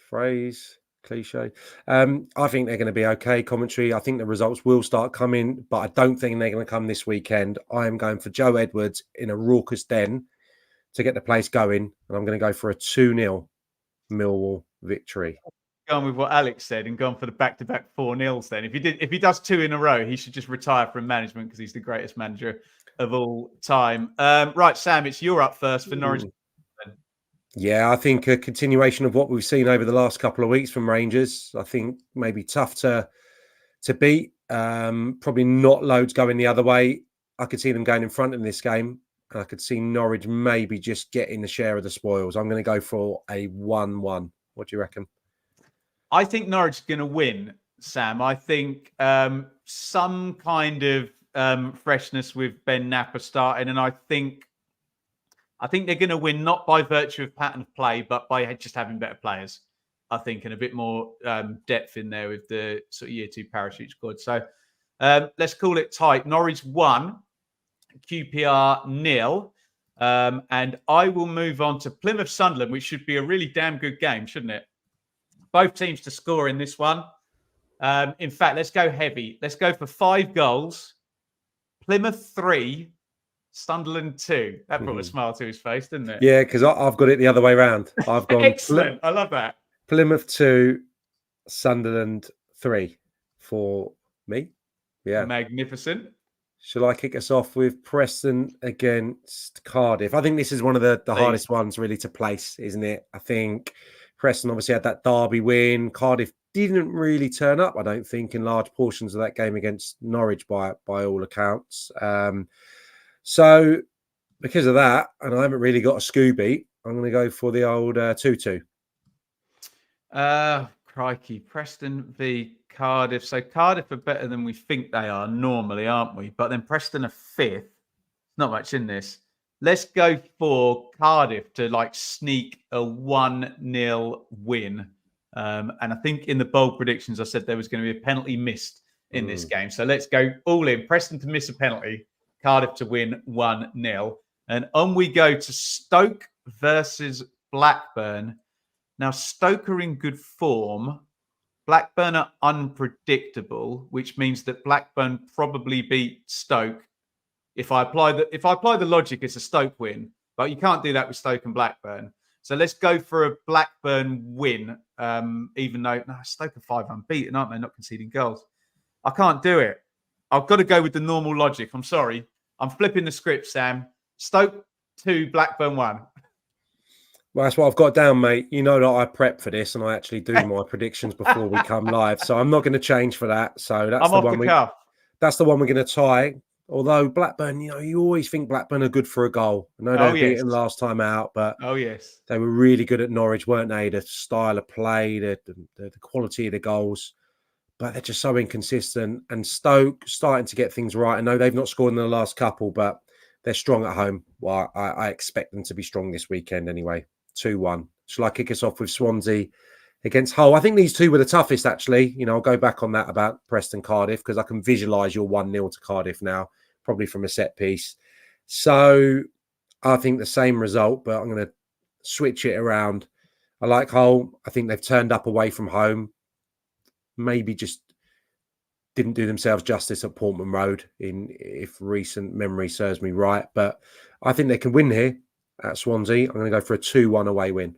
phrase. Cliche. I think they're going to be okay, Coventry. I think the results will start coming, but I don't think they're going to come this weekend. I am going for Joe Edwards in a raucous den to get the place going, and I'm going to go for a 2-0 Millwall victory. Gone with what Alex said and gone for the back-to-back 4-0s then. If he does 2 in a row, he should just retire from management because he's the greatest manager of all time. Right, Sam, it's you're up first for Norwich. Yeah, I think a continuation of what we've seen over the last couple of weeks from Rangers. I think maybe tough to beat. Probably not loads going the other way. I could see them going in front in this game. And I could see Norwich maybe just getting the share of the spoils. I'm going to go for a 1-1. What do you reckon? I think Norwich is going to win, Sam. I think some kind of freshness with Ben Napper starting. And I think they're going to win not by virtue of pattern of play, but by just having better players, I think, and a bit more depth in there with the sort of year 2 parachute squad. So let's call it tight. Norwich 1, QPR 0. And I will move on to Plymouth Sunderland, which should be a really damn good game, shouldn't it? Both teams to score in this one. In fact, let's go heavy. Let's go for 5 goals. Plymouth 3. Sunderland 2. That brought a smile to his face, didn't it? Yeah, because I've got it the other way around. I've gone excellent. I love that. Plymouth 2, Sunderland 3 for me. Yeah, magnificent. Shall I kick us off with Preston against Cardiff? I think this is one of the hardest ones really to place, isn't it? I think Preston obviously had that derby win. Cardiff didn't really turn up, I don't think, in large portions of that game against Norwich by all accounts. So, because of that, and I haven't really got a Scooby, I'm going to go for the old 2-2. Crikey. Preston v Cardiff. So, Cardiff are better than we think they are normally, aren't we? But then Preston are 5th. Not much in this. Let's go for Cardiff to sneak a 1-0 win. And I think in the bold predictions, I said there was going to be a penalty missed in this game. So, let's go all in. Preston to miss a penalty. Cardiff to win 1-0. And on we go to Stoke versus Blackburn. Now, Stoke are in good form. Blackburn are unpredictable, which means that Blackburn probably beat Stoke. If I apply the logic, it's a Stoke win. But you can't do that with Stoke and Blackburn. So let's go for a Blackburn win, even though Stoke are 5 unbeaten, aren't they? Not conceding goals. I can't do it. I've got to go with the normal logic. I'm sorry. I'm flipping the script, Sam. Stoke 2, Blackburn 1. Well, that's what I've got down, mate. You know that I prep for this and I actually do my predictions before we come live. So I'm not going to change for that. So that's that's the one we're going to tie. Although Blackburn, you always think Blackburn are good for a goal. I know they beat them last time out, but they were really good at Norwich, weren't they? The style of play, the quality of the goals. But they're just so inconsistent. And Stoke starting to get things right. I know they've not scored in the last couple, but they're strong at home. Well, I expect them to be strong this weekend anyway. 2-1. Shall I kick us off with Swansea against Hull? I think these two were the toughest, actually. I'll go back on that about Preston Cardiff because I can visualise your 1-0 to Cardiff now, probably from a set piece. So I think the same result, but I'm going to switch it around. I like Hull. I think they've turned up away from home. Maybe just didn't do themselves justice at Portman Road, if recent memory serves me right. But I think they can win here at Swansea. I'm going to go for a 2-1 away win.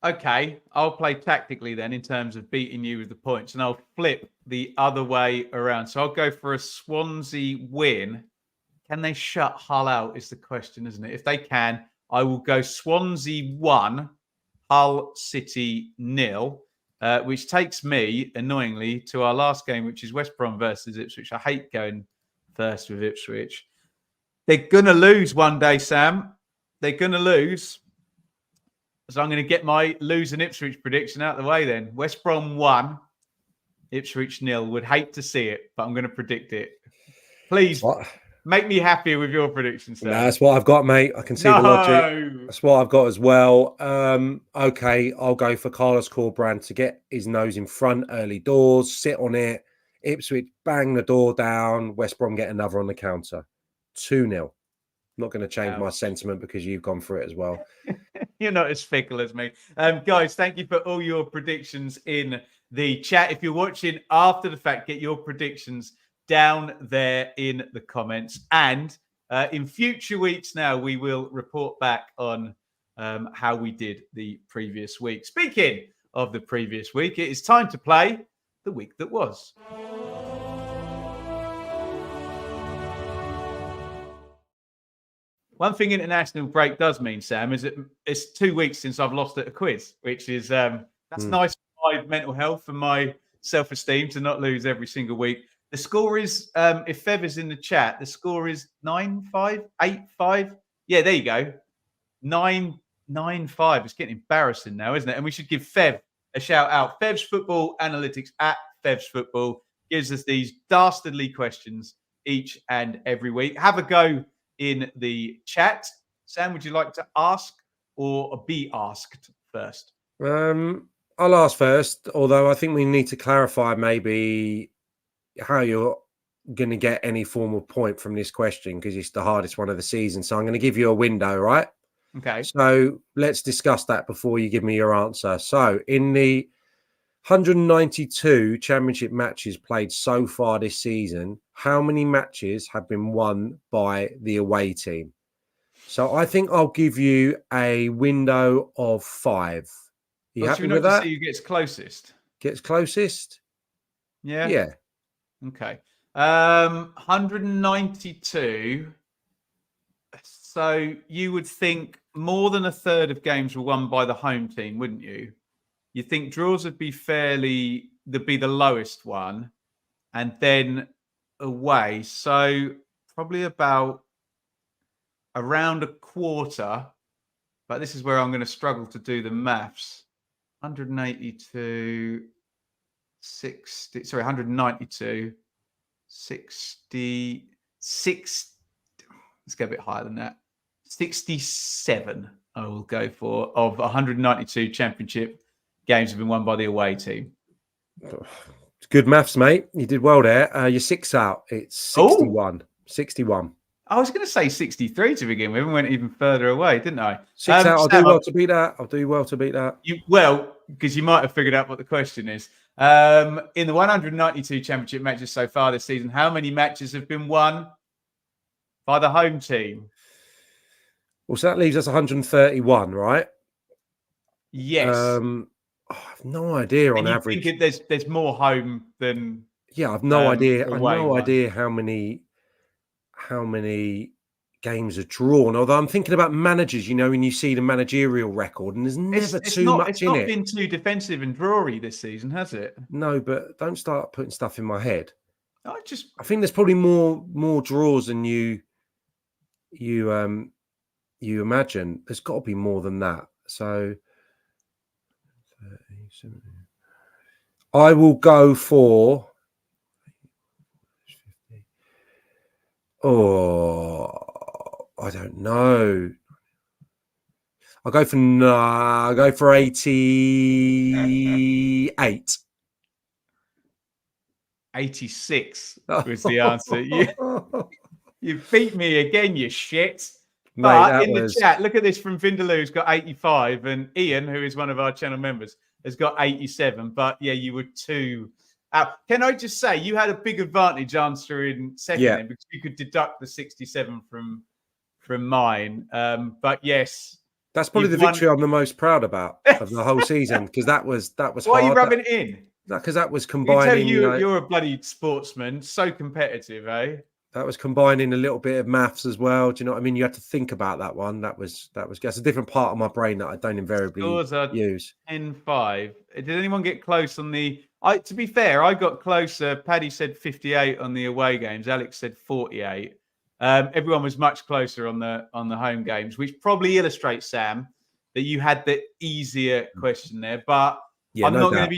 Okay, I'll play tactically then in terms of beating you with the points, and I'll flip the other way around. So I'll go for a Swansea win. Can they shut Hull out is the question, isn't it? If they can, I will go Swansea 1, Hull City 0. Which takes me, annoyingly, to our last game, which is West Brom versus Ipswich. I hate going first with Ipswich. They're going to lose one day, Sam. They're going to lose. So I'm going to get my losing Ipswich prediction out of the way then. West Brom 1, Ipswich 0. Would hate to see it, but I'm going to predict it. Please make me happy with your prediction, Sam. No, that's what I've got, mate. I can see the logic. That's what I've got as well. Okay, I'll go for Carlos Corbrand to get his nose in front early doors, sit on it. Ipswich bang the door down. West Brom get another on the counter. 2-0. I'm not going to change my sentiment because you've gone for it as well. You're not as fickle as me. Guys, thank you for all your predictions in the chat. If you're watching after the fact, get your predictions down there in the comments. And in future weeks now, we will report back on how we did the previous week. Speaking of the previous week, it is time to play the week that was. One thing international break does mean, Sam, is that it's 2 weeks since I've lost at a quiz, which is that's nice for my mental health and my self-esteem to not lose every single week. The score is, if Fev is in the chat, the score is 9-5, 8-5. Yeah, there you go. 9-5. It's getting embarrassing now, isn't it? And we should give Fev a shout out. Fev's Football Analytics at Fev's Football gives us these dastardly questions each and every week. Have a go in the chat. Sam, would you like to ask or be asked first? I'll ask first, although I think we need to clarify maybe how you're going to get any form of point from this question because it's the hardest one of the season. So I'm going to give you a window, right? Okay. So let's discuss that before you give me your answer. So in the 192 championship matches played so far this season, how many matches have been won by the away team? So I think I'll give you a window of 5. You happy with that? See who gets closest. Gets closest? Yeah. Yeah. Okay. 192. So you would think more than a third of games were won by the home team, wouldn't you? You think draws would be the lowest one, and then away. So probably about around a quarter, but this is where I'm going to struggle to do the maths. 192, 60, sorry, 192, 60, 6, let's go a bit higher than that. 67, I will go for, of 192 championship games have been won by the away team. Good maths, mate. You did well there. You're 6 out. It's 61. Oh. 61. I was going to say 63 to begin with and went even further away, didn't I? 6 out. I'll do well to beat that. Because you might have figured out what the question is. In the 192 championship matches so far this season, how many matches have been won by the home team? Well, so that leaves us 131, right? Yes. I have no idea on average. Think there's more home than I've no idea. I've no idea how many games are drawn. Although I'm thinking about managers, when you see the managerial record, and there's never too much in it. It's not been too defensive and drawy this season, has it? No, but don't start putting stuff in my head. I think there's probably more draws than you imagine. There's got to be more than that. So I will go for I don't know. I'll go for 88. 86 was the answer. You beat me again, you shit. Mate, but in the chat, look at this from Vindaloo, who's got 85, and Ian, who is one of our channel members, has got 87. But yeah, you were 2 out. Can I just say you had a big advantage answering second because you could deduct the 67 from mine. But yes, that's probably the victory I'm the most proud about of the whole season because that was Why hard. Are you rubbing it in? Because that was combining. You're a bloody sportsman, so competitive, eh? That was combining a little bit of maths as well. Do you know what I mean? You had to think about that one. That's a different part of my brain that I don't invariably use. 10-5. Did anyone get close on the? To be fair, I got closer. Paddy said 58 on the away games. Alex said 48. Everyone was much closer on the home games, which probably illustrates, Sam, that you had the easier question there. But Yeah, I'm no not going doubt.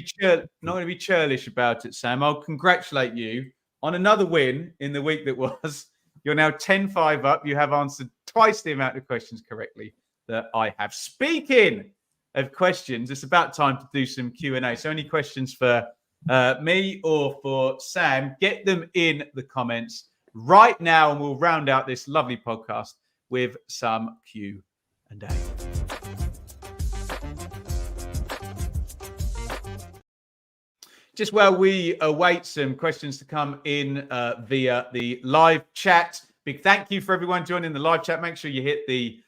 to be churlish about it, Sam. I'll congratulate you on another win in the week that was. You're now 10-5 up. You have answered twice the amount of questions correctly that I have. Speaking of questions, it's about time to do some Q&A. So any questions for me or for Sam, get them in the comments right now, and we'll round out this lovely podcast with some Q&A. Just while we await some questions to come in via the live chat, big thank you for everyone joining the live chat. Make sure you hit the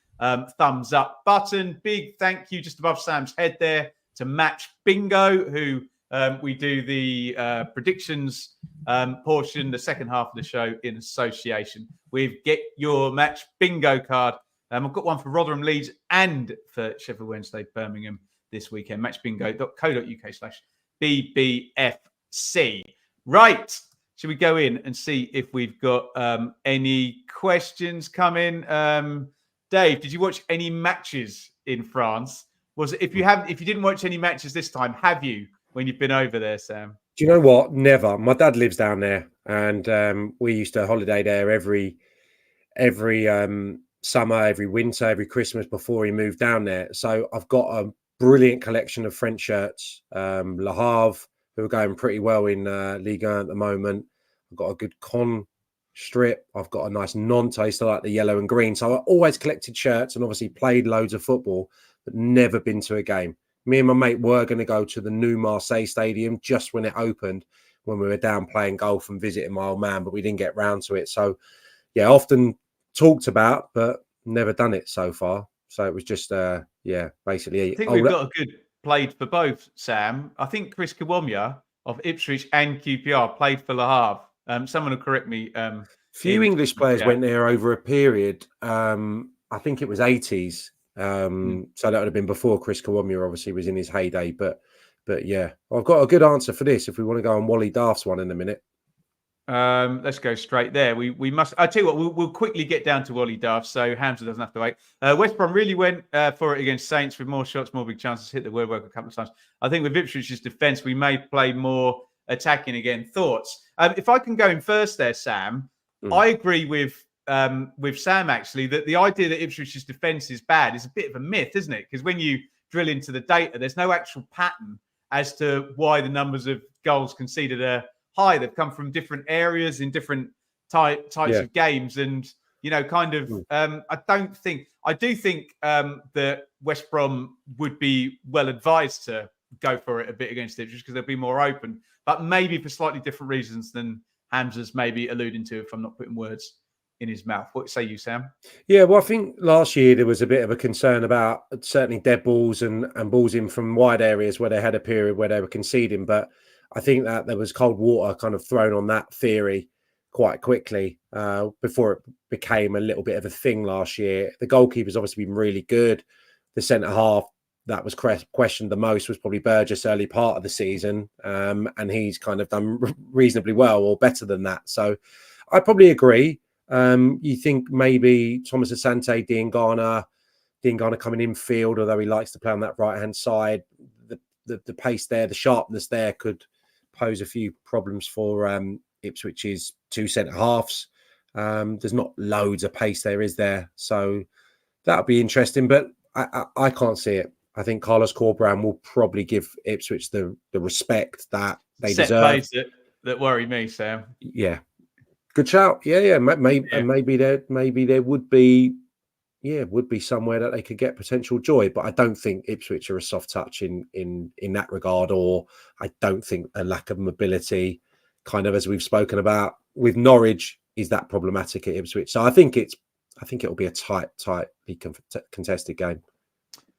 thumbs up button. Big thank you just above Sam's head there to Match Bingo, who we do the predictions portion, the second half of the show in association with Get Your Match Bingo card. I've got one for Rotherham, Leeds, and for Sheffield Wednesday, Birmingham this weekend. Matchbingo.co.uk/BBFC. Right. Should we go in and see if we've got any questions come in? Dave, did you watch any matches in France? If you didn't watch any matches this time, have you when you've been over there, Sam? Do you know what? Never. My dad lives down there, and we used to holiday there every summer, every winter, every Christmas before he moved down there. So I've got a brilliant collection of French shirts. Le Havre, who are going pretty well in Ligue 1 at the moment. I've got a good Con strip. I've got a nice Nantes. I used to like the yellow and green. So I always collected shirts and obviously played loads of football, but never been to a game. Me and my mate were going to go to the new Marseille Stadium just when it opened, when we were down playing golf and visiting my old man, but we didn't get round to it. So, yeah, often talked about, but never done it so far. So it was just, basically. I think we've got a good played for both, Sam. I think Chris Kiwomya of Ipswich and QPR played for Le Havre. Someone will correct me. Few English players went there over a period. I think it was 80s. So that would have been before Chris Kiwomya obviously was in his heyday. But yeah, I've got a good answer for this if we want to go on Wally Daft's one in a minute. Let's go straight there. We must. I tell you what, we'll quickly get down to Wally Daft, so Hamza doesn't have to wait. West Brom really went for it against Saints with more shots, more big chances, hit the woodwork a couple of times. I think with Ipswich's defence, we may play more attacking again. Thoughts? If I can go in first there, Sam, I agree with Sam actually that the idea that Ipswich's defence is bad is a bit of a myth, isn't it? Because when you drill into the data, there's no actual pattern as to why the numbers of goals conceded are high. They've come from different areas in different types of games, and I do think that West Brom would be well advised to go for it a bit against Ipswich because they'll be more open, but maybe for slightly different reasons than Hamza's maybe alluding to, if I'm not putting words in his mouth. What say you, Sam? Yeah, well, I think last year there was a bit of a concern about certainly dead balls and balls in from wide areas where they had a period where they were conceding, but I think that there was cold water kind of thrown on that theory quite quickly before it became a little bit of a thing last year. The goalkeeper's obviously been really good. The centre half that was questioned the most was probably Burgess early part of the season, and he's kind of done reasonably well or better than that. So I probably agree. You think maybe Thomas Asante, Diangana coming in field, although he likes to play on that right-hand side, the pace there, the sharpness there could pose a few problems for Ipswich's two centre halves. There's not loads of pace there, is there? So that'll be interesting, but I can't see it. I think Carlos Corberán will probably give Ipswich the respect that they deserve. Set plays that worry me, Sam. Yeah, good shout. Yeah. Maybe there would be somewhere that they could get potential joy, but I don't think Ipswich are a soft touch in that regard, or I don't think a lack of mobility, kind of as we've spoken about with Norwich, is that problematic at Ipswich. So I think it'll be a tightly contested game.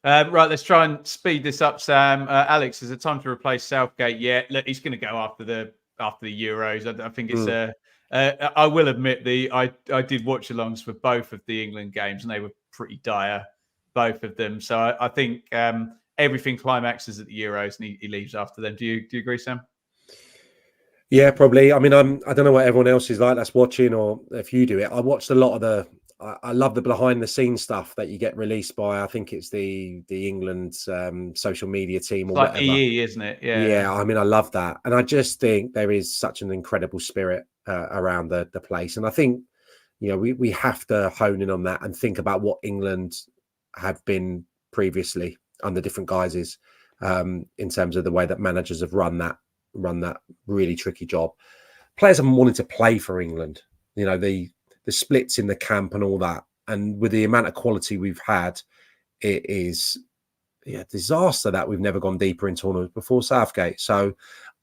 Right, let's try and speed this up, Sam. Alex, is it time to replace Southgate yet? Look, he's going to go after the Euros. I think it's I will admit I did watch alongs for both of the England games, and they were pretty dire, both of them. So I think everything climaxes at the Euros, and he leaves after them. Do you agree, Sam? Yeah, probably. I mean, I don't know what everyone else is like that's watching, or if you do it. I watched a lot of I love the behind the scenes stuff that you get released by. I think it's the England social media team It's or like whatever. EE, isn't it? Yeah. Yeah, I mean, I love that, and I just think there is such an incredible spirit around the place, and I think we have to hone in on that and think about what England have been previously under different guises, in terms of the way that managers have run that really tricky job. Players haven't wanted to play for England. The splits in the camp and all that, and with the amount of quality we've had, it is disaster that we've never gone deeper in tournaments before Southgate. So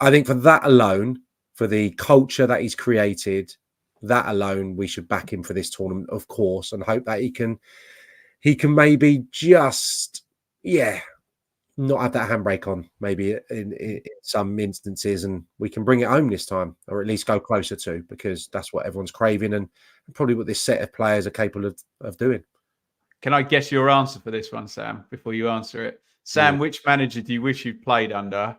I think for that alone, for the culture that he's created, that alone, we should back him for this tournament, of course, and hope that he can maybe just not have that handbrake on, maybe in some instances, and we can bring it home this time, or at least go closer to, because that's what everyone's craving, and probably what this set of players are capable of doing. Can I guess your answer for this one, Sam, before you answer it? Sam, which manager do you wish you'd played under?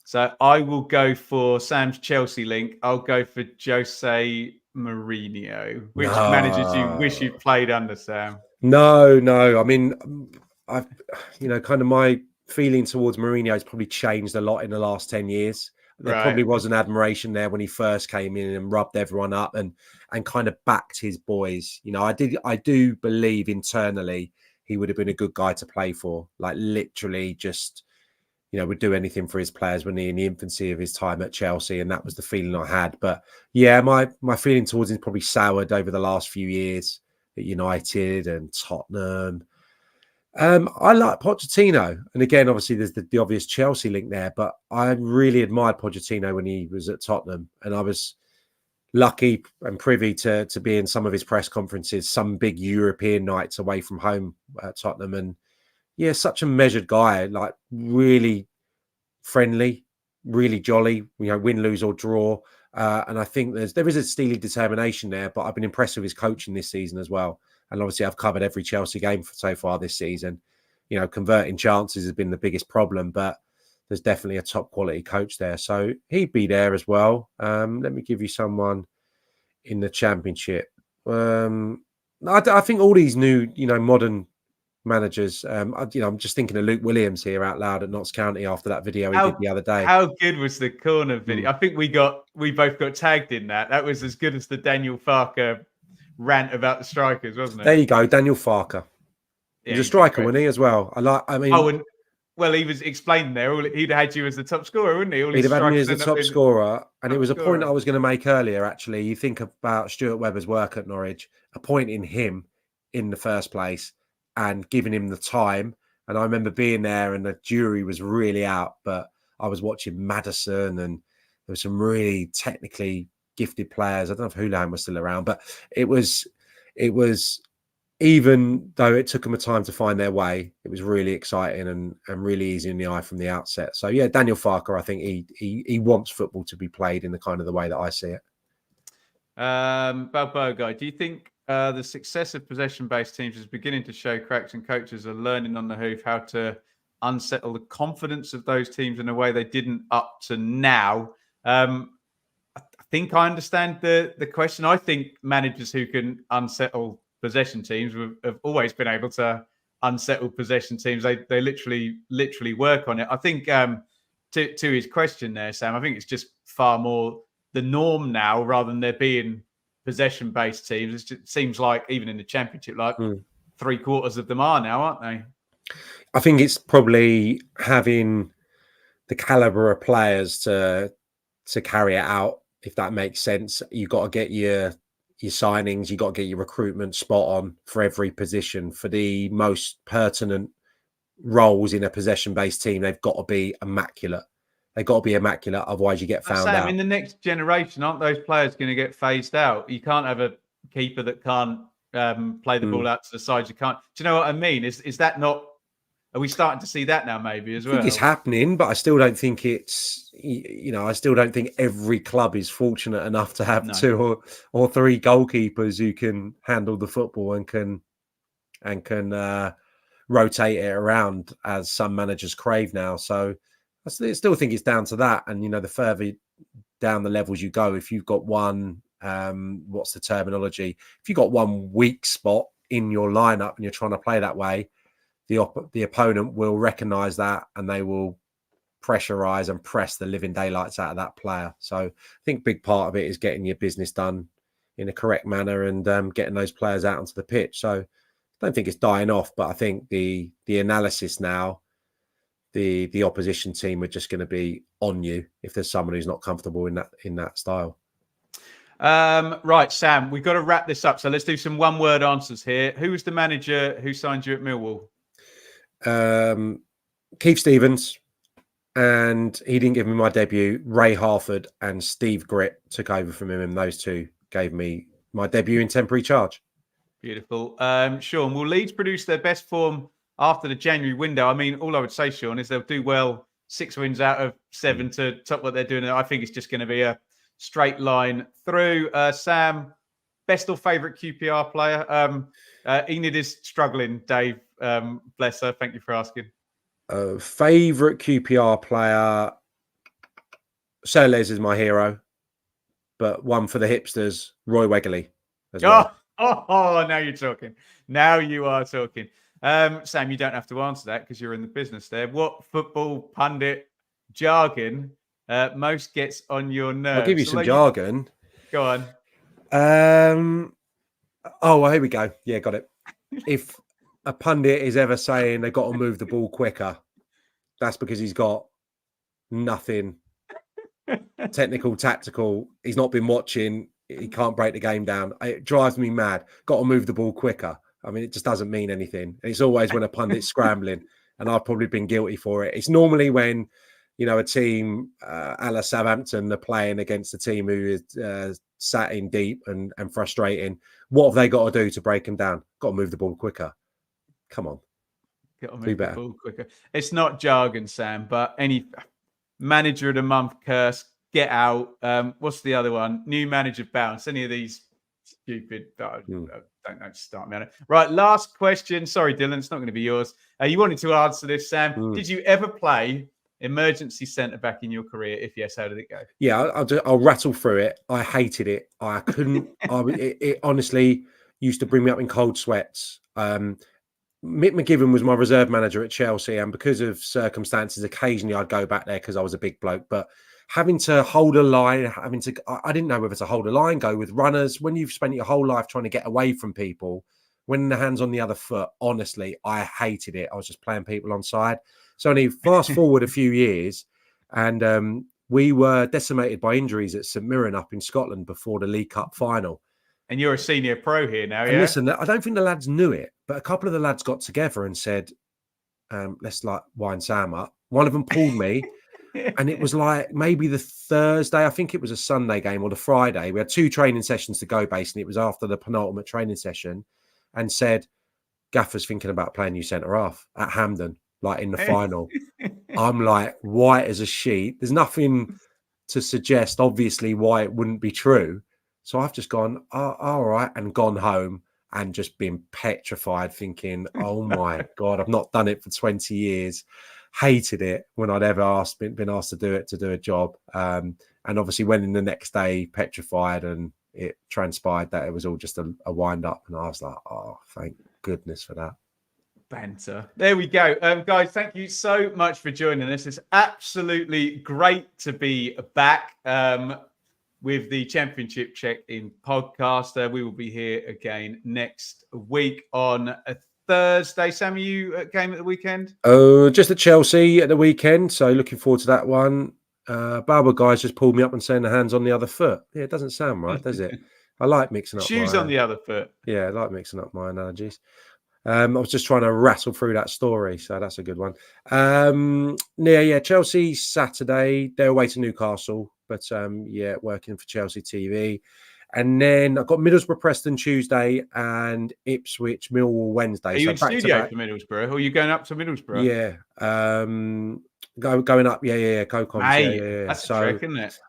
So I will go for Sam's Chelsea link. I'll go for Jose Mourinho. Which manager do you wish you'd played under, Sam? No. I mean, I've, kind of my feeling towards Mourinho has probably changed a lot in the last 10 years. There probably was an admiration there when he first came in and rubbed everyone up and kind of backed his boys. I do believe internally he would have been a good guy to play for. Like literally just, would do anything for his players when he in the infancy of his time at Chelsea. And that was the feeling I had. But yeah, my feeling towards him probably soured over the last few years at United and Tottenham. I like Pochettino, and again, obviously, there's the obvious Chelsea link there. But I really admired Pochettino when he was at Tottenham, and I was lucky and privy to be in some of his press conferences, some big European nights away from home at Tottenham, and such a measured guy, like really friendly, really jolly. Win, lose or draw, and I think there is a steely determination there. But I've been impressed with his coaching this season as well. And obviously, I've covered every Chelsea game so far this season. Converting chances has been the biggest problem, but there's definitely a top quality coach there. So he'd be there as well. Let me give you someone in the Championship. I think all these new, modern managers. I'm just thinking of Luke Williams here out loud at Notts County after that video he did the other day. How good was the corner video? I think we both got tagged in that. That was as good as the Daniel Farker rant about the strikers, wasn't it? There you go, Daniel Farker. He's a striker, wasn't he, as well? He was explaining there. He'd have had you as the top scorer, wouldn't he? He'd have had me as the top scorer. And it was a point I was going to make earlier, actually. You think about Stuart Webber's work at Norwich, appointing him in the first place and giving him the time. And I remember being there and the jury was really out, but I was watching Maddison and there were some really technically gifted players. I don't know if Houlihan was still around, but it was even though it took them a time to find their way, it was really exciting and really easy in the eye from the outset. So yeah, Daniel Farker, I think he wants football to be played in the kind of the way that I see it. Balboa guy, do you think the success of possession-based teams is beginning to show cracks and coaches are learning on the hoof how to unsettle the confidence of those teams in a way they didn't up to now? I think I understand the question. I think managers who can unsettle possession teams have always been able to unsettle possession teams. They literally work on it. I think to his question there, Sam, I think it's just far more the norm now rather than there being possession-based teams. It seems like even in the Championship, like 3/4 of them are now, aren't they? I think it's probably having the caliber of players to carry it out, if that makes sense. You've got to get your signings, you've got to get your recruitment spot on for every position. For the most pertinent roles in a possession-based team, they've got to be immaculate. They've got to be immaculate, otherwise you get found out. In the next generation, aren't those players going to get phased out? You can't have a keeper that can't play the ball out to the side. You can't. Do you know what I mean? Is that not? Are we starting to see that now? Maybe as well. I think it's happening, but I still don't think it's. I still don't think every club is fortunate enough to have 2 or 3 goalkeepers who can handle the football and can rotate it around as some managers crave now. So I still think it's down to that. And the further down the levels you go. If you've got one, what's the terminology? If you've got one weak spot in your lineup and you're trying to play that way, the opponent will recognise that and they will pressurize and press the living daylights out of that player. So I think a big part of it is getting your business done in a correct manner and getting those players out onto the pitch. So I don't think it's dying off, but I think the analysis now, the opposition team are just going to be on you if there's someone who's not comfortable in that style. Right, Sam, we've got to wrap this up. So let's do some one-word answers here. Who was the manager who signed you at Millwall? Keith Stevens. And he didn't give me my debut. Ray Harford and Steve Gritt took over from him, and those two gave me my debut in temporary charge. Beautiful. Sean, will Leeds produce their best form after the January window? I mean, all I would say, Sean, is they'll do well. 6 wins out of 7 to top what they're doing. I think it's just going to be a straight line through. Sam, best or favourite QPR player? Enid is struggling, Dave. Bless her. Thank you for asking. Favourite QPR player, Soles is my hero, but one for the hipsters, Roy Wegley as well. Oh, now you're talking. Now you are talking. Sam, you don't have to answer that because you're in the business there. What football pundit jargon most gets on your nerves? I'll give you some jargon. Go on. Oh, well, here we go. Yeah, got it. If a pundit is ever saying they've got to move the ball quicker, that's because he's got nothing technical, tactical. He's not been watching. He can't break the game down. It drives me mad. Got to move the ball quicker. I mean, it just doesn't mean anything. And it's always when a pundit's scrambling, and I've probably been guilty for it. It's normally when, a team a la Southampton are playing against a team who is sat in deep and frustrating. What have they got to do to break them down? Got to move the ball quicker. Come on. Got to move the ball quicker. It's not jargon, Sam, but any manager of the month curse, get out. What's the other one? New manager bounce. Any of these stupid. Don't know. Start me on it. Right. Last question. Sorry, Dylan. It's not going to be yours. You wanted to answer this, Sam. Did you ever play emergency centre back in your career? If yes, how did it go? Yeah, I'll rattle through it. I hated it. I couldn't. It honestly used to bring me up in cold sweats. Mick McGivern was my reserve manager at Chelsea, and because of circumstances, occasionally I'd go back there because I was a big bloke. But having to hold a line, I didn't know whether to hold a line, go with runners. When you've spent your whole life trying to get away from people, when the hand's on the other foot, honestly, I hated it. I was just playing people on side. So only fast forward a few years, and we were decimated by injuries at St Mirren up in Scotland before the League Cup final. And you're a senior pro here now, and listen, I don't think the lads knew it, but a couple of the lads got together and said, let's wind Sam up. One of them pulled me, and it was like maybe the Thursday, I think it was a Sunday game, or the Friday. We had 2 training sessions to go, basically. It was after the penultimate training session, and said, Gaffer's thinking about playing you centre-half at Hampden, like in the final. I'm like white as a sheet. There's nothing to suggest, obviously, why it wouldn't be true. So I've just gone, all right, and gone home and just been petrified, thinking, oh my God, I've not done it for 20 years. Hated it when I'd ever been asked to do a job. And obviously went in the next day petrified, and it transpired that it was all just a wind up. And I was like, oh, thank goodness for that. Banter. There we go. Guys, thank you so much for joining us. It's absolutely great to be back. With the Championship Check-In podcast. We will be here again next week on a Thursday. Sam, are you at game at the weekend? Just at Chelsea at the weekend. So looking forward to that one. Barber guys just pulled me up and saying the hand's on the other foot. Yeah, it doesn't sound right, does it? I like mixing up shoes on the other foot. Yeah, I like mixing up my analogies. I was just trying to rattle through that story, so that's a good one. Chelsea Saturday. They're away to Newcastle. But working for Chelsea TV. And then I've got Middlesbrough Preston Tuesday and Ipswich Millwall Wednesday. Are you in studio for Middlesbrough, or are you going up to Middlesbrough? Yeah. Going up. Co-coms. Yeah. That's a trick, isn't it?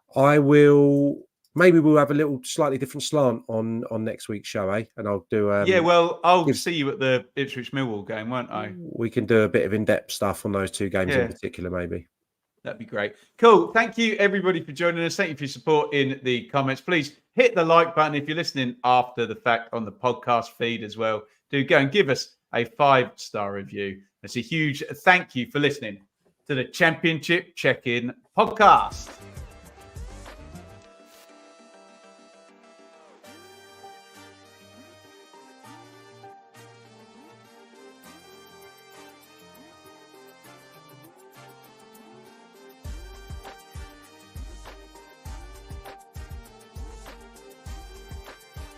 Maybe we'll have a little slightly different slant on next week's show, eh? And I'll do... I'll see you at the Ipswich Millwall game, won't I? We can do a bit of in-depth stuff on those 2 games in particular, maybe. That'd be great. Cool. Thank you, everybody, for joining us. Thank you for your support in the comments. Please hit the like button if you're listening after the fact on the podcast feed as well. Do go and give us a 5-star review. It's a huge thank you for listening to the Championship Check-In podcast.